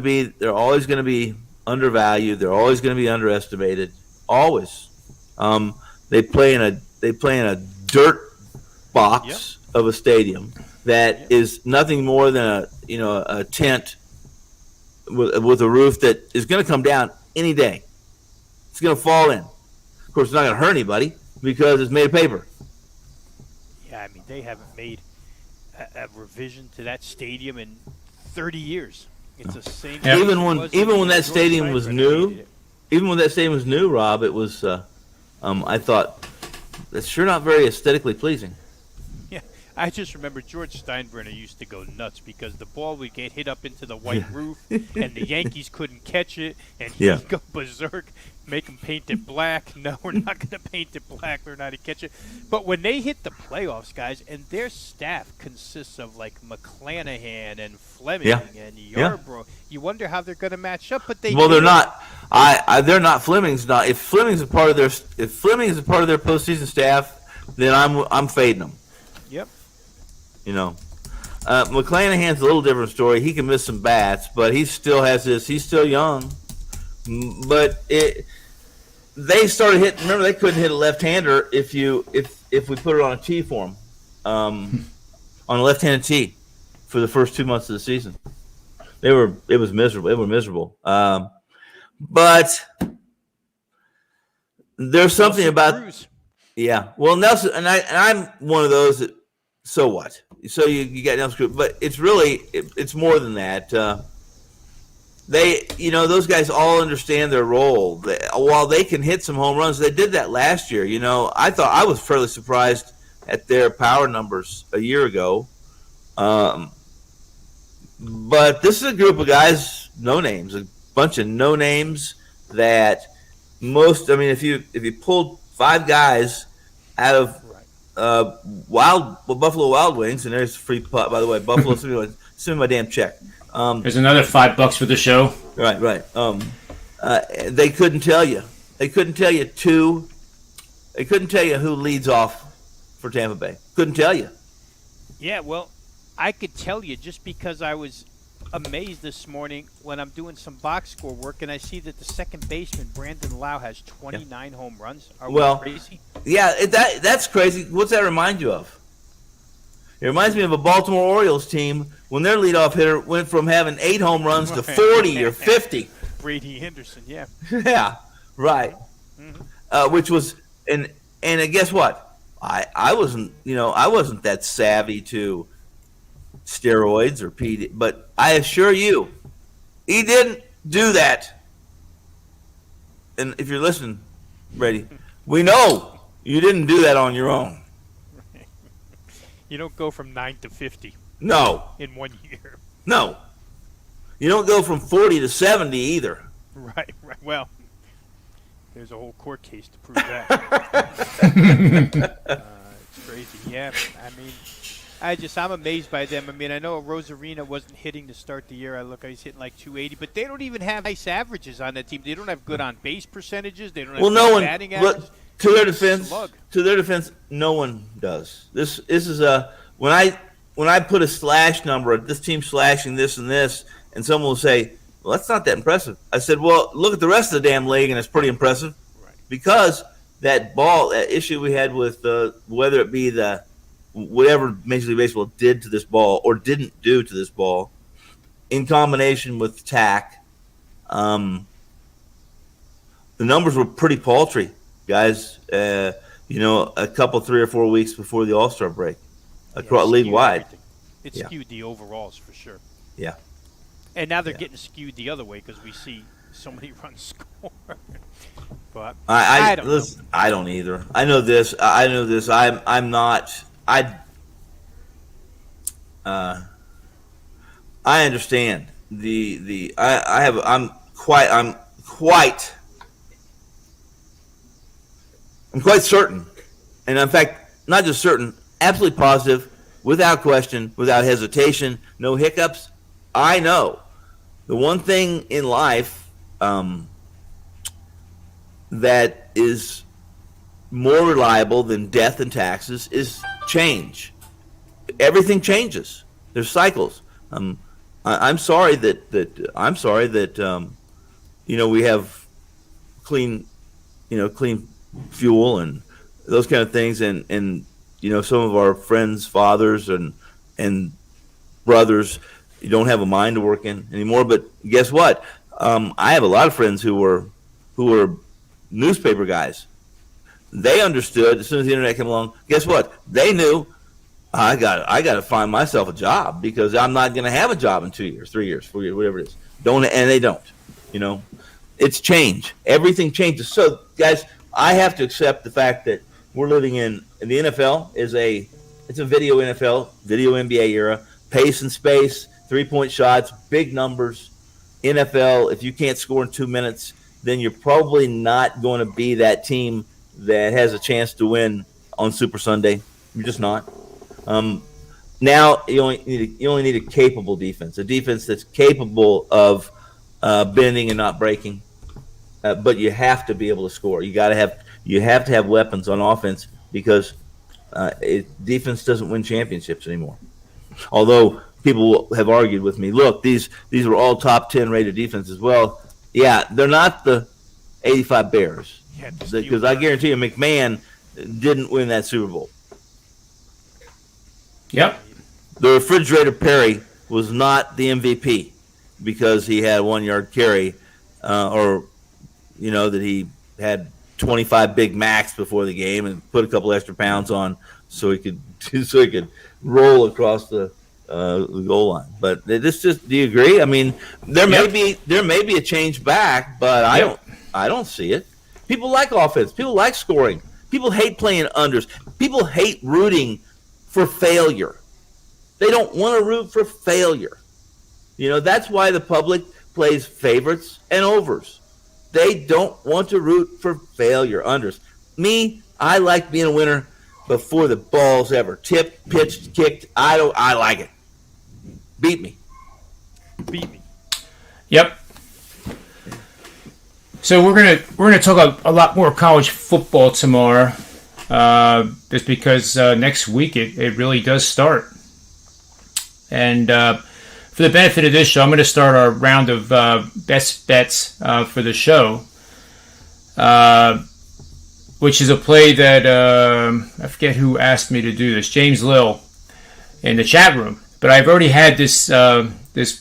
be undervalued. They're always going to be underestimated. Always. They play in a dirt box of a stadium that is nothing more than a tent with a roof that is going to come down any day. It's going to fall in. Of course, it's not going to hurt anybody because it's made of paper. Yeah, I mean, they haven't made a revision to that stadium in 30 years. It's the same. Yeah. Even when that stadium was new, Rob, it was. I thought that's sure not very aesthetically pleasing. Yeah, I just remember George Steinbrenner used to go nuts because the ball would get hit up into the white roof, and the Yankees couldn't catch it, and he'd go berserk, make them paint it black. No, we're not going to paint it black. Learn how to catch it. But when they hit the playoffs, guys, and their staff consists of like McClanahan and Fleming and Yarbrough, you wonder how they're going to match up. But they're not. They're not. Fleming's not. If Fleming is a part of their postseason staff, then I'm fading them. Yep. McClanahan's a little different story. He can miss some bats, but he still has this. He's still young. But they started hitting. Remember, they couldn't hit a left-hander if we put it on a tee for them, on a left-handed tee, for the first 2 months of the season. It was miserable. But there's something about Brews. yeah. Well, Nelson and I'm one of those that. So what? So you got Nelson Cruz, but it's really it's more than that. They, those guys all understand their role. While they can hit some home runs, they did that last year. I thought I was fairly surprised at their power numbers a year ago. But this is a group of guys, no names, a bunch of no names that if you pulled 5 guys out of Buffalo Wild Wings, and there's a free putt, by the way, Buffalo, send me my damn check. There's another $5 for the show. Right. They couldn't tell you. They couldn't tell you who leads off for Tampa Bay. Couldn't tell you. Yeah, well, I could tell you just because I was amazed this morning when I'm doing some box score work and I see that the second baseman, Brandon Lau, has 29 home runs. Are we crazy? Yeah, that's crazy. What's that remind you of? It reminds me of a Baltimore Orioles team when their leadoff hitter went from having 8 home runs to 40 or 50. Brady Henderson, yeah. Yeah, right. Mm-hmm. Which was and guess what? I wasn't that savvy to steroids or PD, but I assure you, he didn't do that. And if you're listening, Brady, we know you didn't do that on your own. You don't go from 9 to 50. No. In 1 year. No. You don't go from 40 to 70 either. Right. Well, there's a whole court case to prove that. It's crazy. Yeah, I'm amazed by them. I know Rosarina wasn't hitting to start the year. He's hitting like 280, but they don't even have nice averages on that team. They don't have good on base percentages. They don't have good batting average. To their defense, no one does. This is when I put a slash number, this team slashing this and this, and someone will say, well, that's not that impressive. I said, well, look at the rest of the damn league, and it's pretty impressive. Right. Because that issue we had with whether it be whatever Major League Baseball did to this ball or didn't do to this ball, in combination with tack, the numbers were pretty paltry, guys. A couple 3 or 4 weeks before the All-Star break, across league-wide. It skewed the overalls for sure. Yeah. And now they're getting skewed the other way because we see so many runs scored. But I don't know. I don't either. I know this. I'm not. I understand I'm quite certain, and in fact, not just certain, absolutely positive, without question, without hesitation, no hiccups. I know the one thing in life that is more reliable than death and taxes is change. Everything changes. There's cycles. I'm sorry that we have clean fuel and those kind of things, and some of our friends' fathers and brothers, you don't have a mind to work in anymore. But guess what? I have a lot of friends who were newspaper guys. They understood as soon as the internet came along. Guess what? They knew I got to find myself a job because I'm not going to have a job in 2 years, 3 years, 4 years, whatever it is. And they don't. It's change. Everything changes. So, guys, I have to accept the fact that we're living in the NFL it's a video NFL, video NBA era, pace and space, 3-point shots, big numbers. NFL, if you can't score in 2 minutes, then you're probably not going to be that team that has a chance to win on Super Sunday. You're just not. Now you only need a capable defense, a defense that's capable of bending and not breaking. But you have to be able to score. You have to have weapons on offense because defense doesn't win championships anymore. Although people have argued with me, look, these were all top 10 rated defenses. Well, yeah, they're not the 85 Bears because I guarantee you McMahon didn't win that Super Bowl. Yep. The refrigerator Perry was not the MVP because he had a 1 yard carry that he had 25 Big Macs before the game and put a couple extra pounds on so he could roll across the goal line. But this just, do you agree? I mean, there may be a change back, but I don't see it. People like offense. People like scoring. People hate playing unders. People hate rooting for failure. They don't want to root for failure. That's why the public plays favorites and overs. They don't want to root for failure, unders. Me, I like being a winner before the ball's ever tipped, pitched, kicked. I like it. Beat me. Yep. So we're gonna talk a lot more college football tomorrow, just because next week it really does start. And for the benefit of this show, I'm going to start our round of best bets for the show, which is a play that I forget who asked me to do this. James Lill in the chat room, but I've already had this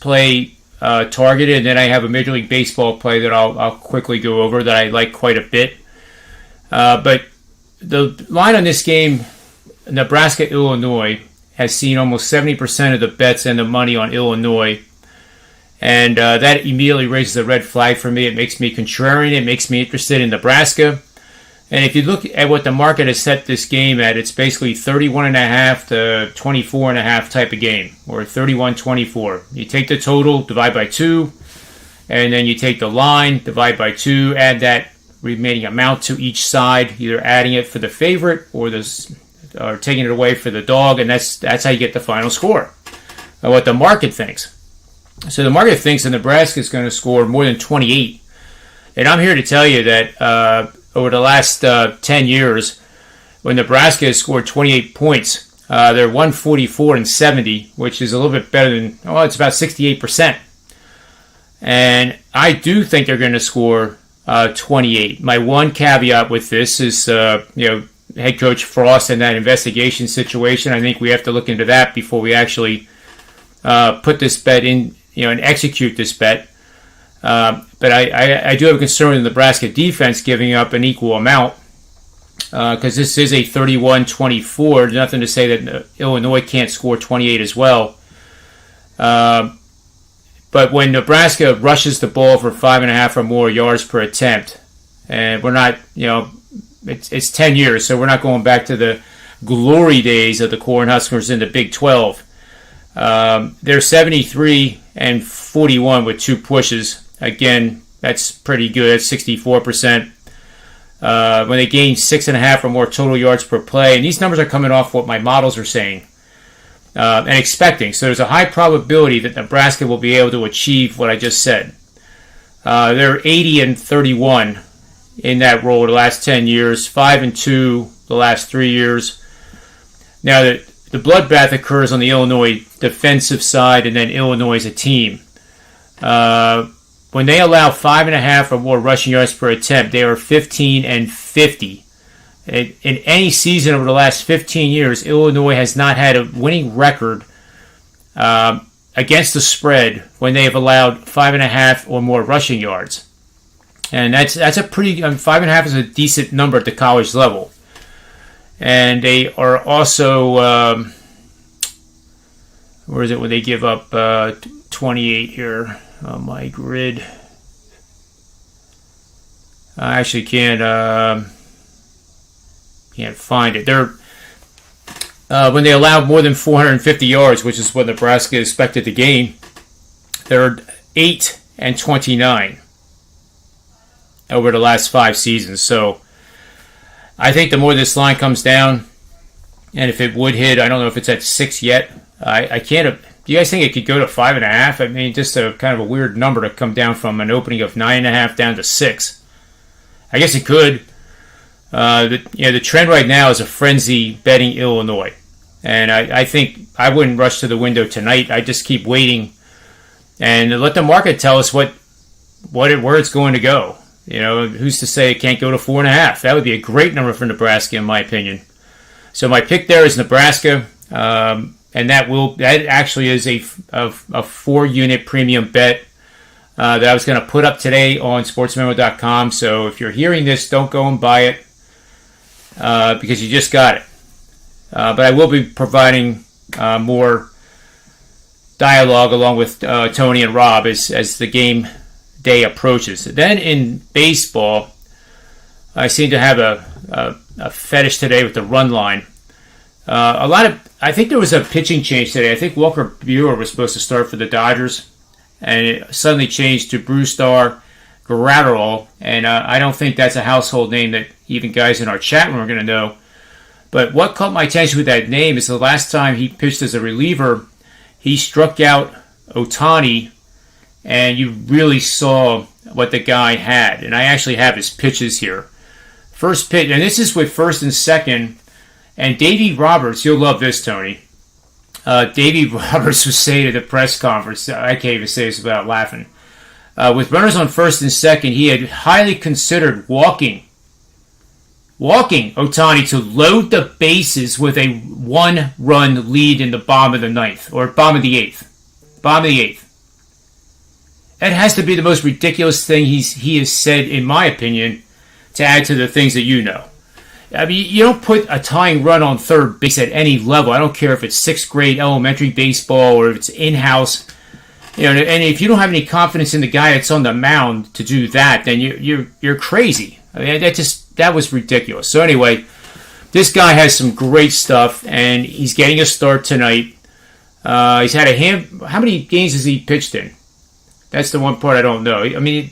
play targeted, and then I have a Major League Baseball play that I'll quickly go over that I like quite a bit. But the line on this game, Nebraska-Illinois, has seen almost 70% of the bets and the money on Illinois. And that immediately raises a red flag for me. It makes me contrarian. It makes me interested in Nebraska. And if you look at what the market has set this game at, it's basically 31.5 to 24.5 type of game, or 31-24. You take the total, divide by 2, and then you take the line, divide by 2, add that remaining amount to each side, either adding it for the favorite or taking it away for the dog, and that's how you get the final score. What the market thinks. So the market thinks that Nebraska is going to score more than 28. And I'm here to tell you that over the last 10 years, when Nebraska has scored 28 points, they're 144-70, which is a little bit better than, it's about 68%. And I do think they're going to score 28. My one caveat with this is, head coach Frost and that investigation situation. I think we have to look into that before we actually put this bet in, and execute this bet. But I do have a concern with the Nebraska defense giving up an equal amount, because this is a 31-24. Nothing to say that Illinois can't score 28 as well. But when Nebraska rushes the ball for 5.5 or more yards per attempt, and we're not, it's 10 years, so we're not going back to the glory days of the Cornhuskers in the Big 12. They're 73-41 with 2 pushes. Again, that's pretty good. That's 64%. When they gain 6.5 or more total yards per play, and these numbers are coming off what my models are saying and expecting. So there's a high probability that Nebraska will be able to achieve what I just said. They're 80-31 in that role the last 10 years, 5-2 the last 3 years. Now, the bloodbath occurs on the Illinois defensive side, and then Illinois as a team. When they allow 5.5 or more rushing yards per attempt, they are 15-50. In any season over the last 15 years, Illinois has not had a winning record against the spread when they have allowed 5.5 or more rushing yards. And that's a pretty, 5.5 is a decent number at the college level. And they are also, where is it when they give up 28 here on my grid? I actually can't find it. They're when they allow more than 450 yards, which is what Nebraska expected to gain, they're 8-29 over the last 5 seasons. So I think the more this line comes down, and if it would hit, I don't know if it's at 6 yet. I can't. Do you guys think it could go to 5.5? I mean, just a kind of a weird number to come down from an opening of 9.5 down to 6. I guess it could. The trend right now is a frenzy betting Illinois, and I think I wouldn't rush to the window tonight. I just keep waiting and let the market tell us where it's going to go. Who's to say it can't go to 4.5? That would be a great number for Nebraska, in my opinion. So my pick there is Nebraska, and that actually is a 4-unit premium bet. that I was going to put up today on sportsmemo.com. So if you're hearing this, don't go and buy it because you just got it. But I will be providing more dialogue along with Tony and Rob as the game day approaches. Then in baseball, I seem to have a fetish today with the run line. I think there was a pitching change today. I think Walker Buehler was supposed to start for the Dodgers, and it suddenly changed to Brewstar Guerrero, and I don't think that's a household name that even guys in our chat room are going to know. But what caught my attention with that name is the last time he pitched as a reliever, he struck out Ohtani, and you really saw what the guy had. And I actually have his pitches here. First pitch, and this is with first and second, and Davey Roberts, you'll love this, Tony. Davey Roberts was saying at the press conference, I can't even say this without laughing, with runners on first and second, he had highly considered walking Ohtani to load the bases with a one-run lead in the bottom of the ninth, or bottom of the eighth. That has to be the most ridiculous thing he has said, in my opinion, to add to the things that you know. I mean, you don't put a tying run on third base at any level. I don't care if it's sixth grade elementary baseball or if it's in-house. And if you don't have any confidence in the guy that's on the mound to do that, then you're crazy. I mean, that was ridiculous. So anyway, this guy has some great stuff, and he's getting a start tonight. He's had how many games has he pitched in? That's the one part I don't know. I mean,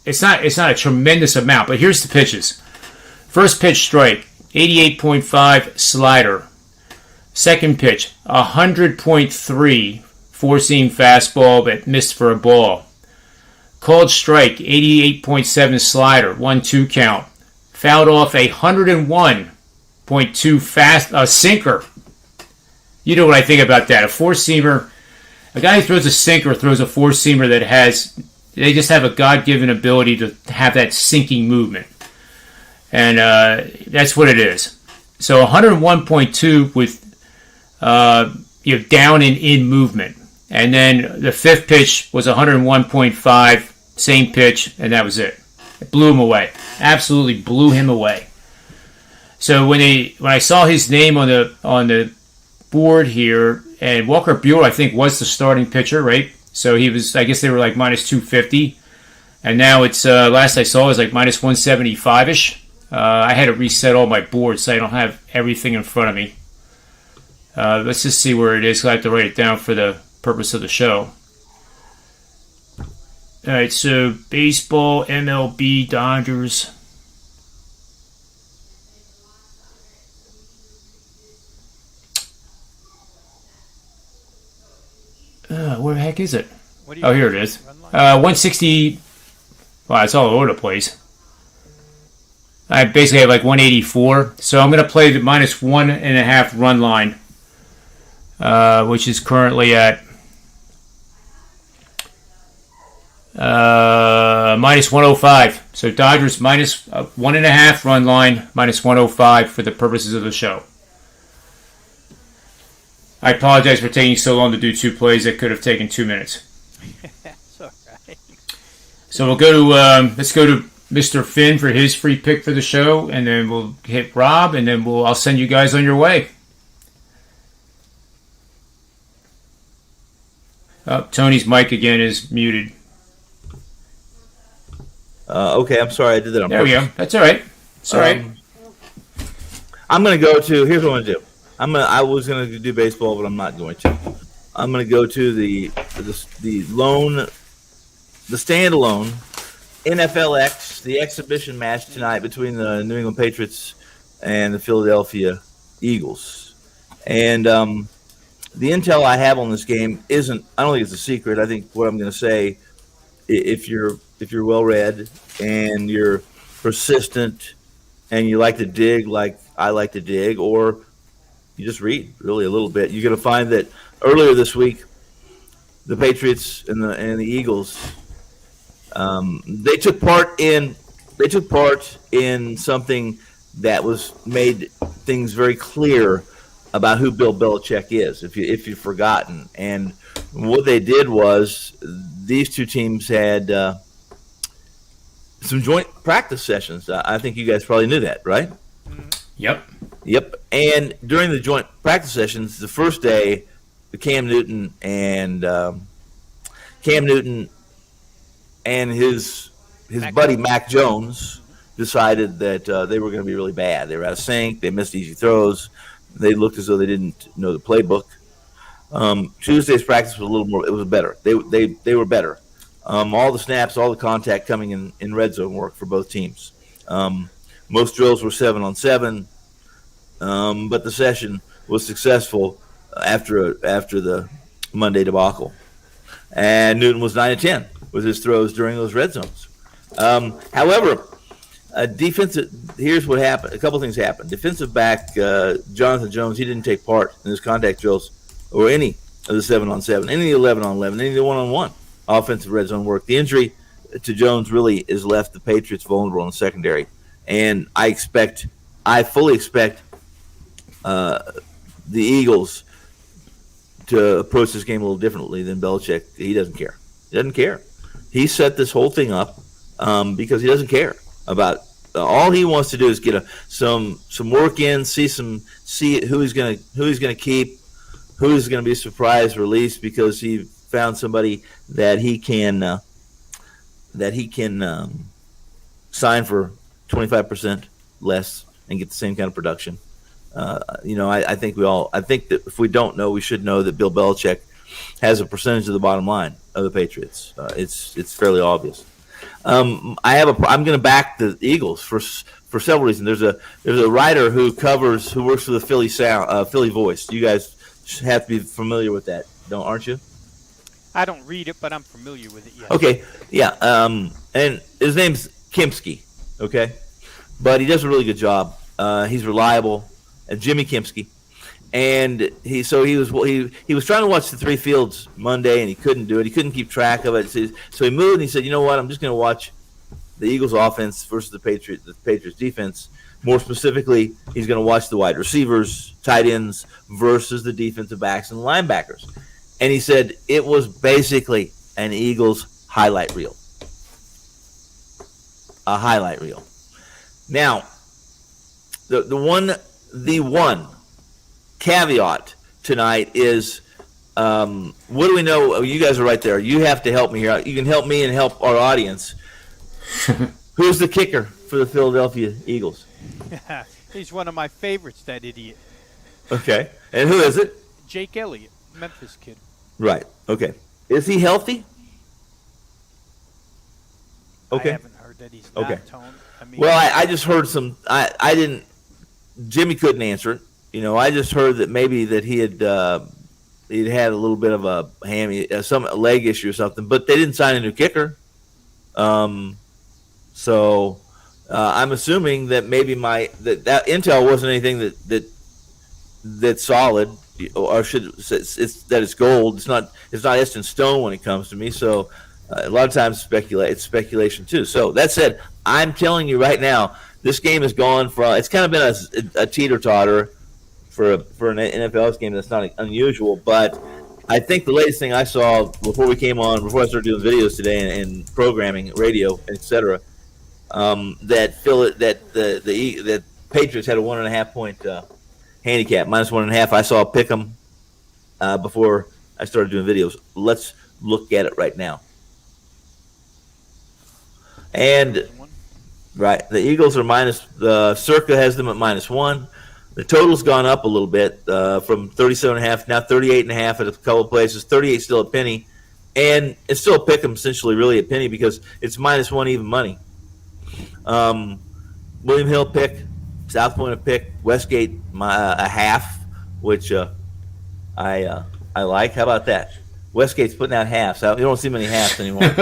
it's not a tremendous amount, but here's the pitches. First pitch, strike, 88.5 slider. Second pitch, 100.3 four-seam fastball, but missed for a ball. Called strike, 88.7 slider, 1-2 count. Fouled off a 101.2 sinker. You know what I think about that. A four-seamer, a guy who throws a sinker throws a four-seamer they just have a God-given ability to have that sinking movement. And that's what it is. So 101.2 with down and in movement. And then the fifth pitch was 101.5, same pitch, and that was it. It blew him away. Absolutely blew him away. So when I saw his name on the board here, and Walker Buehler, I think, was the starting pitcher, right? So he was, I guess they were like minus 250. And now it's, last I saw, it was like minus 175-ish. I had to reset all my boards so I don't have everything in front of me. Let's just see where it is. I have to write it down for the purpose of the show. All right, so baseball, MLB, Dodgers. Where the heck is it? Oh, here it is. 160. Wow, it's all over the place. I basically have like 184. So I'm going to play the minus 1.5 run line, which is currently at minus 105. So Dodgers minus 1.5 run line, minus 105 for the purposes of the show. I apologize for taking so long to do two plays that could have taken 2 minutes. That's all right. So we'll go to let's go to Mr. Finn for his free pick for the show, and then we'll hit Rob, and then I'll send you guys on your way. Tony's mic again is muted. Okay, I'm sorry I did that on purpose. There we go. That's all right. It's all right. I'm going to go to, here's what I'm going to do. I was going to do baseball, but I'm not going to. I'm going to go to the standalone NFLX, the exhibition match tonight between the New England Patriots and the Philadelphia Eagles. And the intel I have on this game isn't, I don't think it's a secret. I think what I'm going to say, if you're well read and you're persistent and you like to dig like I like to dig, or you just read really a little bit, you're going to find that earlier this week, the Patriots and the Eagles, they took part in something that was made things very clear about who Bill Belichick is, if you've forgotten. And what they did was these two teams had some joint practice sessions. I think you guys probably knew that, right? Yep. And during the joint practice sessions, the first day, Cam Newton and his buddy Mac Jones decided that they were going to be really bad. They were out of sync. They missed easy throws. They looked as though they didn't know the playbook. Tuesday's practice was a little more. It was better. They were better. All the snaps, all the contact coming in red zone work for both teams. Most drills were 7-on-7, but the session was successful after the Monday debacle. And Newton was 9-10 with his throws during those red zones. However, here's what happened. A couple things happened. Defensive back Jonathan Jones, he didn't take part in his contact drills or any of the 7-on-7, any of the 11-on-11, any of the 1-on-1 offensive red zone work. The injury to Jones really has left the Patriots vulnerable in the secondary. And I fully expect the Eagles to approach this game a little differently than Belichick. He doesn't care. He doesn't care. He set this whole thing up because he doesn't care about. All he wants to do is get some work in, see who he's going to keep, who is going to be a surprise release because he found somebody that he can sign for 25% less and get the same kind of production. I think that if we don't know, we should know that Bill Belichick has a percentage of the bottom line of the Patriots. It's fairly obvious. I'm going to back the Eagles for several reasons. There's a writer who works for the Philly Voice. You guys have to be familiar with that, aren't you? I don't read it, but I'm familiar with it. Yes. Okay, yeah, and his name's Kimsky. Okay, but he does a really good job. He's reliable, Jimmy Kimsky, and he was trying to watch the three fields Monday, and he couldn't do it. He couldn't keep track of it, so he moved and he said, "You know what? I'm just going to watch the Eagles' offense versus the Patriots' defense. More specifically, he's going to watch the wide receivers, tight ends versus the defensive backs and linebackers." And he said it was basically an Eagles highlight reel. A highlight reel. Now, the one caveat tonight is what do we know? Oh, you guys are right there. You have to help me here. You can help me and help our audience. Who's the kicker for the Philadelphia Eagles? He's one of my favorites, that idiot. Okay. And who is it? Jake Elliott, Memphis kid. Right. Okay. Is he healthy? Okay. I haven't heard that he's not, okay. Tone. I just heard some. I didn't. Jimmy couldn't answer it. I just heard that maybe that he'd had a little bit of a some leg issue or something, but they didn't sign a new kicker. So I'm assuming that maybe that intel wasn't anything that's solid, or it's gold. It's not etched in stone when it comes to me. So a lot of times it's speculation too. So that said, I'm telling you right now, this game has gone from. It's kind of been a teeter-totter for an NFLX game. That's not unusual, but I think the latest thing I saw before I started doing videos today and programming, radio, etc., that the Patriots had a 1.5 point handicap, -1.5. I saw a pick 'em before I started doing videos. Let's look at it right now. And right, the Eagles are Circa has them at -1. The total's gone up a little bit from 37.5, now 38.5 at a couple of places. 38 still a penny, and it's still a pick 'em essentially, really a penny because it's -1 even money. William Hill pick, South Point a pick, Westgate a half, which I like. How about that? Westgate's putting out halves. You don't see many halves anymore.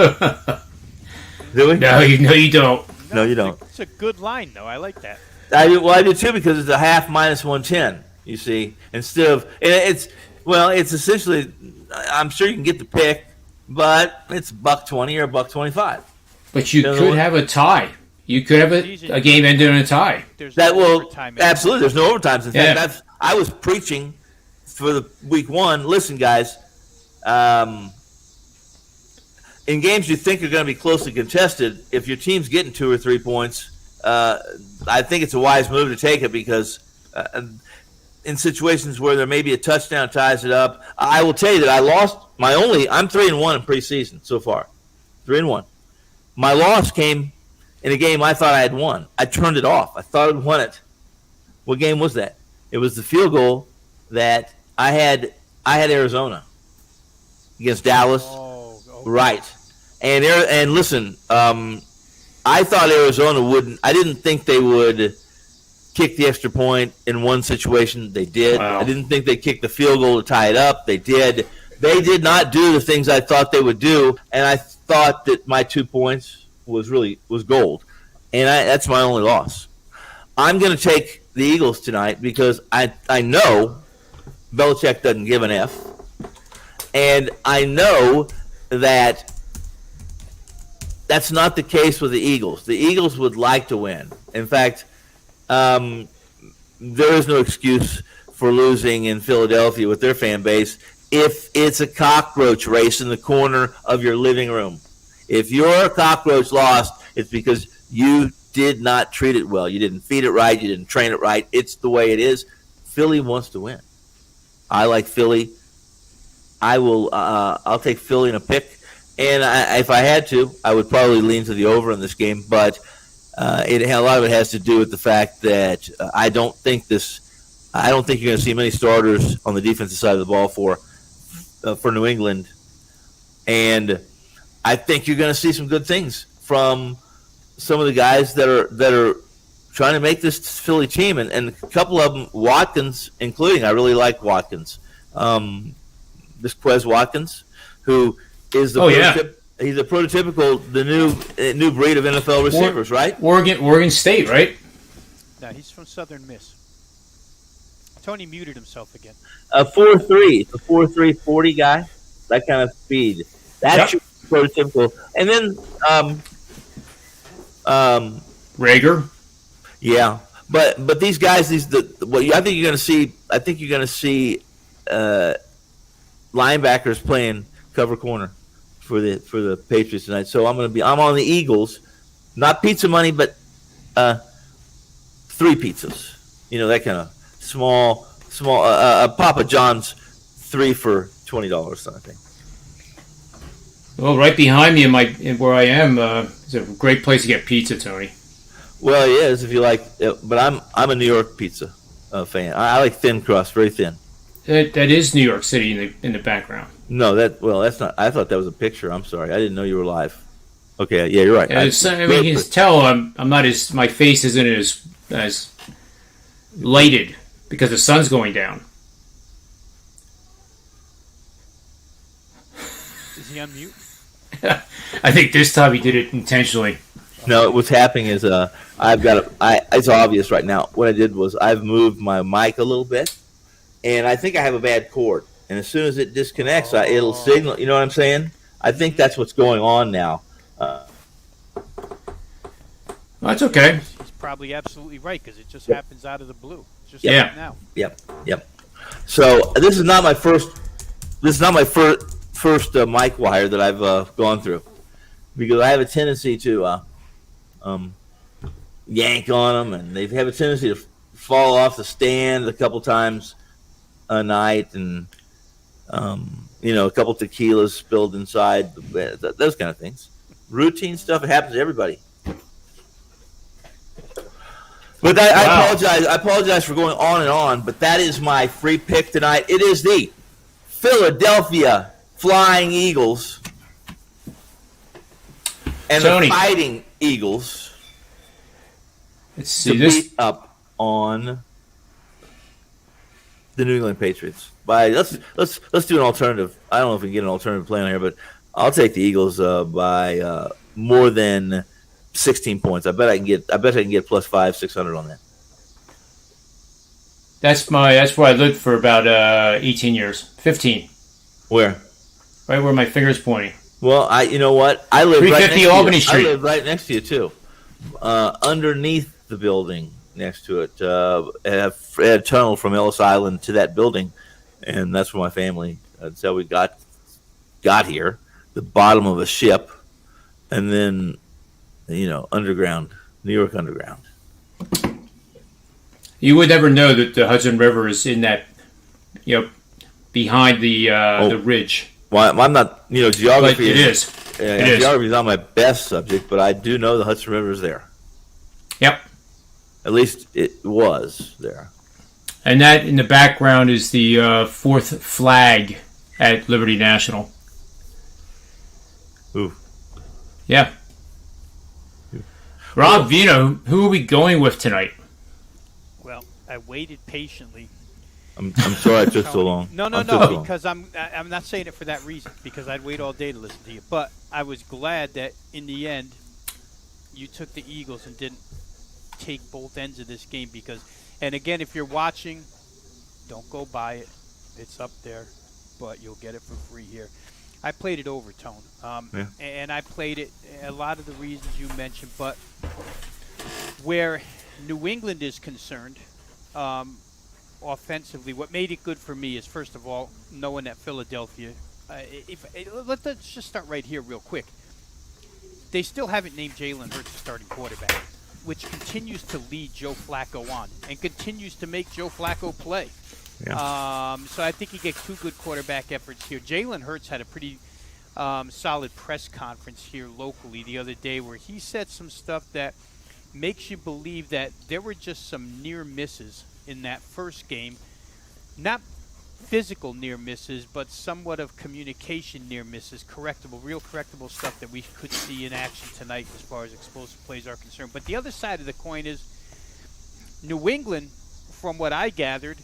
Do we? No, you don't. No, you don't. It's a good line, though. I like that. I do too because it's a half -110. You see, instead of it's essentially. I'm sure you can get the pick, but it's $1.20 or $1.25. But you could have a tie. You could have a game ended in a tie. There's no overtime. Absolutely. There's no overtime. In fact, I was preaching for the week one. Listen, guys, in games you think are going to be closely contested, if your team's getting 2 or 3 points, I think it's a wise move to take it because in situations where there may be a touchdown ties it up. I will tell you that I lost I'm 3-1 in preseason so far. 3-1. My loss came in a game I thought I had won. I turned it off. I thought I'd won it. What game was that? It was the field goal that I had Arizona against Dallas. Oh, okay. Right. And listen, I thought Arizona wouldn't. I didn't think they would kick the extra point in one situation. They did. Wow. I didn't think they'd kick the field goal to tie it up. They did. They did not do the things I thought they would do, and I thought that my 2 points was gold, and that's my only loss. I'm going to take the Eagles tonight because I know Belichick doesn't give an F, and I know that that's not the case with the Eagles. The Eagles would like to win. In fact, there is no excuse for losing in Philadelphia with their fan base if it's a cockroach race in the corner of your living room. If your cockroach lost, it's because you did not treat it well. You didn't feed it right. You didn't train it right. It's the way it is. Philly wants to win. I like Philly. I'll take Philly in a pick. And if I had to, I would probably lean to the over in this game. But a lot of it has to do with the fact that I don't think you're going to see many starters on the defensive side of the ball for New England. And I think you're going to see some good things from some of the guys that are trying to make this Philly team. And a couple of them, Watkins including. I really like Watkins. This Quez Watkins, who is he's a prototypical, the new breed of NFL receivers, right? Oregon State, right? No, he's from Southern Miss. Tony muted himself again. A 4.3, a 4.3 40 guy, that kind of speed. That's your prototypical. And then Rager. Yeah, but these guys, I think you're going to see linebackers playing cover corner for the Patriots tonight. So I'm on the Eagles, not pizza money, but 3 pizzas. You know, that kind of small Papa John's 3 for $20, I think. Well, right behind me where I am is a great place to get pizza, Tony. Well, it is if you like, but I'm a New York pizza fan. I like thin crust, very thin. That is New York City in the background. No, that's not. I thought that was a picture. I'm sorry, I didn't know you were live. Okay, yeah, you're right. You can tell I'm not my face isn't as lighted because the sun's going down. Is he on mute? I think this time he did it intentionally. No, what's happening is it's obvious right now. What I did was I've moved my mic a little bit, and I think I have a bad cord. And as soon as it disconnects, it'll signal. You know what I'm saying? I think that's what's going on now. That's okay. He's probably absolutely right because it just happens out of the blue. Just right now. Yep. So this is not my first. This is not my first mic wire that I've gone through, because I have a tendency to yank on them, and they have a tendency to fall off the stand a couple times a night, and a couple tequilas spilled inside, those kind of things. Routine stuff. It happens to everybody. But I apologize for going on and on, but that is my free pick tonight. It is the Philadelphia Flying Eagles and Tony, the Fighting Eagles. Let's see this beat up on the New England Patriots. Let's do an alternative. I don't know if we can get an alternative plan here, but I'll take the Eagles by more than 16 points. I bet I can get plus 600 on that. That's where I lived for about 18 years, 15. Where? Right where my finger's pointing. Well, you know what? I live 350 right next Albany to you. Street. I live right next to you too, underneath the building. next to it. Had a tunnel from Ellis Island to that building, and that's where my family. That's how we got here. The bottom of a ship, and then underground, New York Underground. You would never know that the Hudson River is in that, behind the ridge. Well, I'm not, geography. But it is. Geography is not my best subject, but I do know the Hudson River is there. Yep. At least it was there. And that in the background is the fourth flag at Liberty National. Ooh. Yeah. Rob, Veno, who are we going with tonight? Well, I waited patiently. I'm sorry I took so long. No, because I'm not saying it for that reason, because I'd wait all day to listen to you. But I was glad that in the end you took the Eagles and didn't take both ends of this game, and again, if you're watching, don't go buy it. It's up there, but you'll get it for free here. I played it over, Tone. And I played it a lot of the reasons you mentioned, but where New England is concerned, offensively, what made it good for me is, first of all, knowing that Philadelphia, let's just start right here real quick. They still haven't named Jalen Hurts the starting quarterback, which continues to lead Joe Flacco on and continues to make Joe Flacco play. Yeah. So I think you get two good quarterback efforts here. Jalen Hurts had a pretty solid press conference here locally the other day where he said some stuff that makes you believe that there were just some near misses in that first game. Not physical near misses, but somewhat of communication near misses, real correctable stuff that we could see in action tonight as far as explosive plays are concerned. But the other side of the coin is New England, from what I gathered,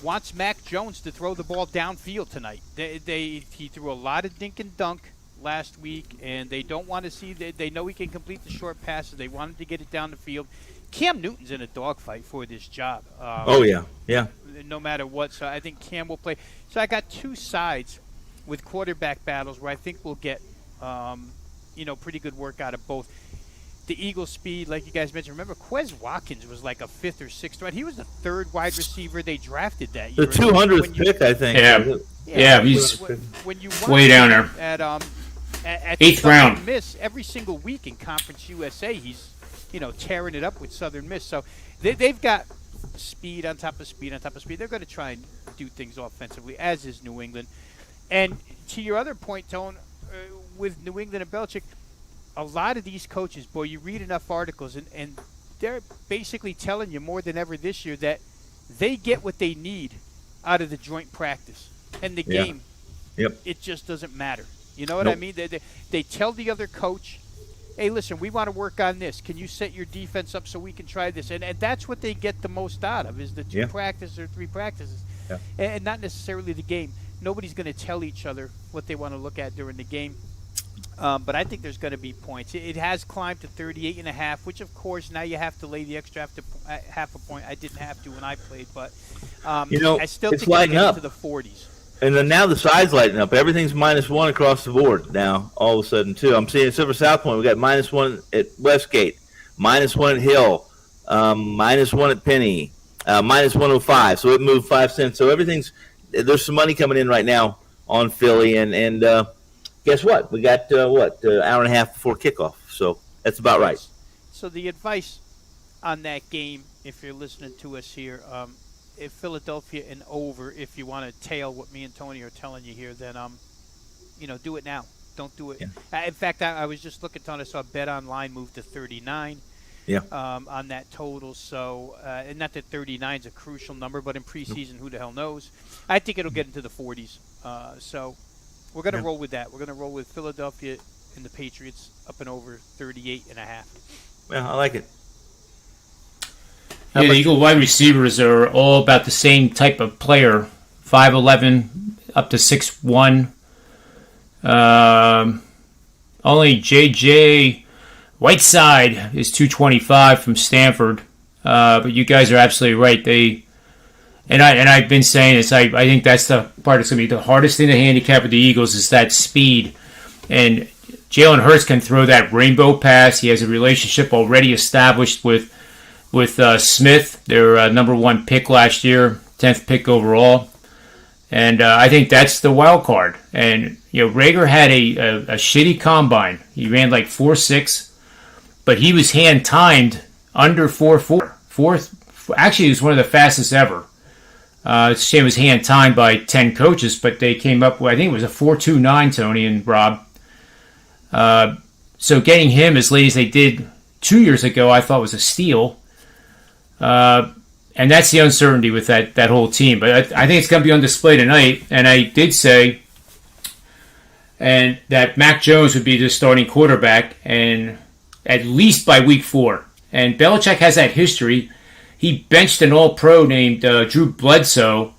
wants Mac Jones to throw the ball downfield tonight. He threw a lot of dink and dunk last week, and they don't want to see they know he can complete the short passes. They wanted to get it down the field. Cam Newton's in a dogfight for this job. Yeah. No matter what, so I think Cam will play. So I got two sides with quarterback battles where I think we'll get, pretty good work out of both. The Eagles' speed, like you guys mentioned. Remember, Quez Watkins was like a fifth or sixth round. He was the third wide receiver they drafted that year. The 200th pick, I think. Yeah, he's when you way down there. At eighth round. Miss every single week in Conference USA, he's tearing it up with Southern Miss. So they've got speed on top of speed on top of speed. They're going to try and do things offensively, as is New England. And to your other point, Tone, with New England and Belichick, a lot of these coaches, boy, you read enough articles, and they're basically telling you more than ever this year that they get what they need out of the joint practice. And the game, it just doesn't matter. You know what I mean? They tell the other coach, hey, listen, we want to work on this. Can you set your defense up so we can try this? And that's what they get the most out of is the two practices or three practices, and not necessarily the game. Nobody's going to tell each other what they want to look at during the game. But I think there's going to be points. It has climbed to 38.5, which, of course, now you have to lay the extra half a point. I didn't have to when I played, but I still think it's getting to the 40s. And then now the side's lighting up. Everything's -1 across the board now, all of a sudden, too. I'm seeing at Silver South Point, we got -1 at Westgate, -1 at Hill, -1 at Penny, -105. So it moved 5 cents. So there's some money coming in right now on Philly. And guess what? We got, an hour and a half before kickoff. So that's about right. So the advice on that game, if you're listening to us here, if Philadelphia and over, if you want to tail what me and Tony are telling you here, then do it now. Don't do it. Yeah. In fact, I was just looking, Tony. I saw Bet Online move to 39. Yeah. On that total. So, and not that 39 is a crucial number, but in preseason, who the hell knows? I think it'll get into the 40s. So, we're going to roll with that. We're going to roll with Philadelphia and the Patriots up and over 38.5. Well, I like it. Yeah, the Eagle wide receivers are all about the same type of player, 5'11", up to 6'1". Only J.J. Whiteside is 225 from Stanford. But you guys are absolutely right. I've been saying this. I think that's the part that's going to be the hardest thing to handicap with the Eagles is that speed. And Jalen Hurts can throw that rainbow pass. He has a relationship already established with with Smith, their number 1 pick last year, 10th pick overall. And I think that's the wild card. And, Rager had a shitty combine. He ran like 4.6, but he was hand-timed under 4.4. Actually, he was one of the fastest ever. It's a shame it was hand-timed by 10 coaches, but they came up with, I think it was a 4.29, Tony and Rob. So getting him as late as they did 2 years ago, I thought was a steal. And that's the uncertainty with that whole team. But I think it's going to be on display tonight. And I did say that Mac Jones would be the starting quarterback, and at least by week 4. And Belichick has that history. He benched an all-pro named Drew Bledsoe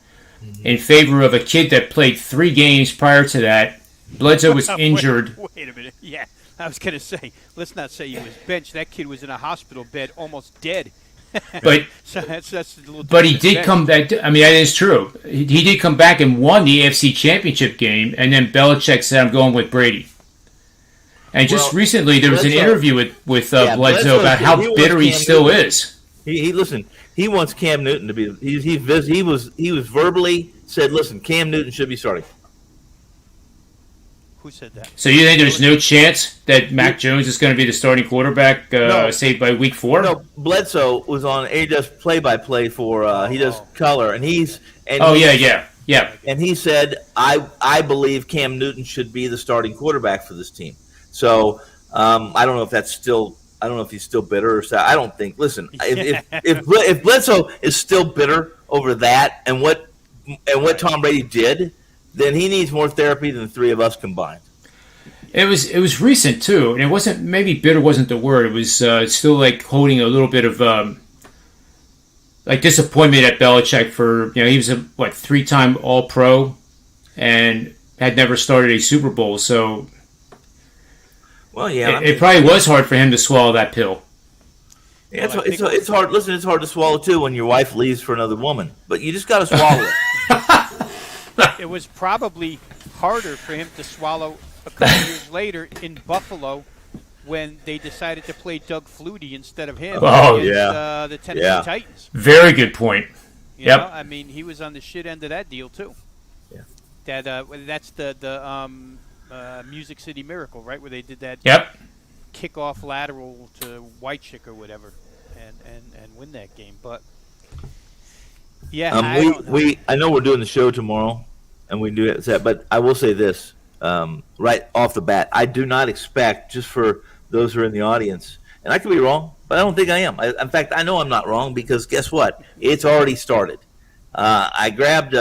in favor of a kid that played 3 games prior to that. Bledsoe was injured. Wait a minute. Yeah, I was going to say, let's not say he was benched. That kid was in a hospital bed, almost dead. But so that's a little. But he did come back. I mean, that is true. He did come back and won the AFC Championship game, and then Belichick said, "I'm going with Brady." And just recently, there was an interview with Bledsoe about how bitter he still is. He listen. He wants Cam Newton to be. He was verbally said, "Listen, Cam Newton should be starting." Who said that? So you think there's no chance that Mac Jones is going to be the starting quarterback, say by week 4? No, Bledsoe was on. He does play-by-play for. He does color, and he's. And yeah. And he said, "I believe Cam Newton should be the starting quarterback for this team." So I don't know if that's still. I don't know if he's still bitter or so. I don't think. Listen, if Bledsoe is still bitter over that and what Tom Brady did, then he needs more therapy than the 3 of us combined. It was recent too, and it wasn't, maybe bitter wasn't the word. It was still like holding a little bit of like disappointment at Belichick for, he was a 3-time All-Pro and had never started a Super Bowl, so well, yeah, it probably was hard for him to swallow that pill. Yeah, it's hard. Listen, it's hard to swallow too when your wife leaves for another woman, but you just got to swallow it. It was probably harder for him to swallow a couple years later in Buffalo when they decided to play Doug Flutie instead of him against the Tennessee Titans. Very good point. You know, I mean, he was on the shit end of that deal too. Yeah. That's the Music City Miracle, right, where they did that kickoff lateral to White Chick or whatever, and win that game. But I know we're doing the show tomorrow, and we do that. But I will say this right off the bat: I do not expect, just for those who are in the audience, and I could be wrong, but I don't think I am. In fact, I know I'm not wrong because guess what? It's already started. I grabbed.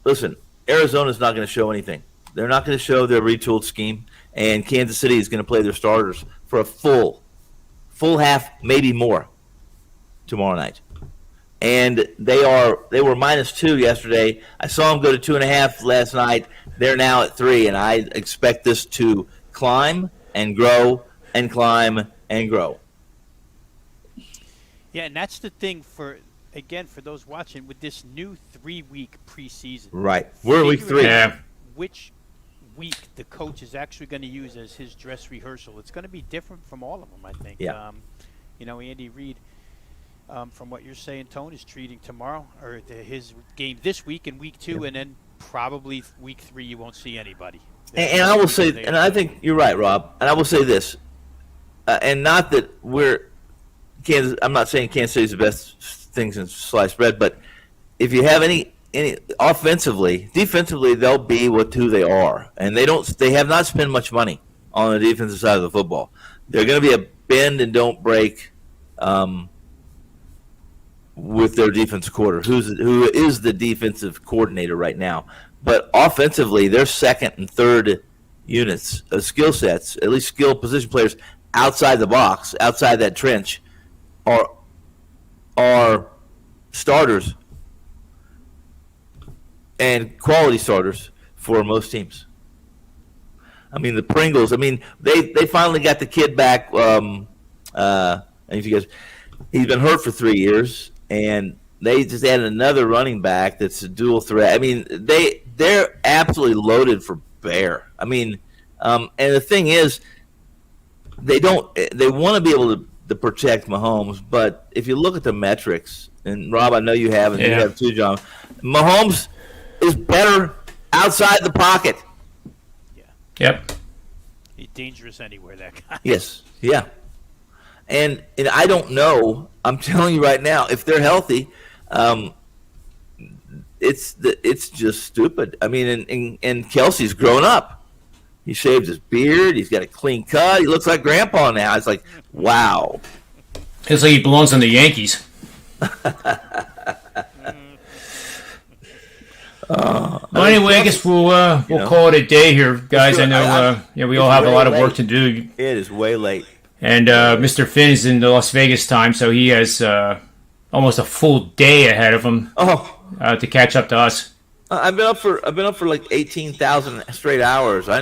Listen, Arizona's not going to show anything. They're not going to show their retooled scheme, and Kansas City is going to play their starters for a full half, maybe more, tomorrow night. And they were -2 yesterday. I saw them go to 2.5 last night. They're now at 3, and I expect this to climb and grow and climb and grow. Yeah, and that's the thing for those watching with this new 3-week preseason. Right, we're in week 3. Yeah. Which week the coach is actually going to use as his dress rehearsal? It's going to be different from all of them, I think. Yeah. Andy Reid. From what you're saying, Tone is treating tomorrow or his game this week in week 2, and then probably week 3 you won't see anybody. And I will say, and I think you're right, Rob. And I will say this, and not that Kansas. I'm not saying Kansas City's the best things in sliced bread, but if you have any offensively, defensively, they'll be who they are, and they have not spent much money on the defensive side of the football. They're going to be a bend and don't break. With their defensive coordinator, who is the defensive coordinator right now. But offensively, their second and third units of skill sets, at least skilled position players outside the box, outside that trench, are starters and quality starters for most teams. I mean, the Pringles, they finally got the kid back. If you guys, he's been hurt for 3 years. And they just added another running back that's a dual threat. I mean, they're absolutely loaded for bear. I mean, and the thing is, they want to be able to to protect Mahomes. But if you look at the metrics, and Rob, I know you have, and you have too, John. Mahomes is better outside the pocket. Yeah. Yep. He's dangerous anywhere, that guy. Yes. Yeah. And I don't know. I'm telling you right now, if they're healthy, it's just stupid. I mean, and Kelsey's grown up. He shaved his beard. He's got a clean cut. He looks like Grandpa now. It's like, wow. It's like he belongs on the Yankees. Well, anyway, I guess we'll call it a day here, guys. I know we all have a lot of work to do. It is way late. And Mr. Finn is in the Las Vegas time, so he has almost a full day ahead of him to catch up to us. I've been up for like 18,000 straight hours. I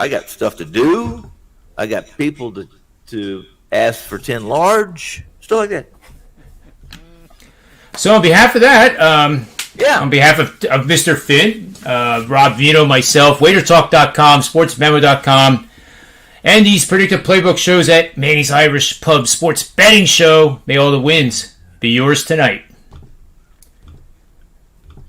got stuff to do. I got people to ask for 10 large, stuff like that. So on behalf of that, on behalf of Mr. Finn, Rob Veno, myself, WagerTalk.com, SportsMemo.com, and these Predictive Playbook shows at Manny's Irish Pub Sports Betting Show, may all the wins be yours tonight.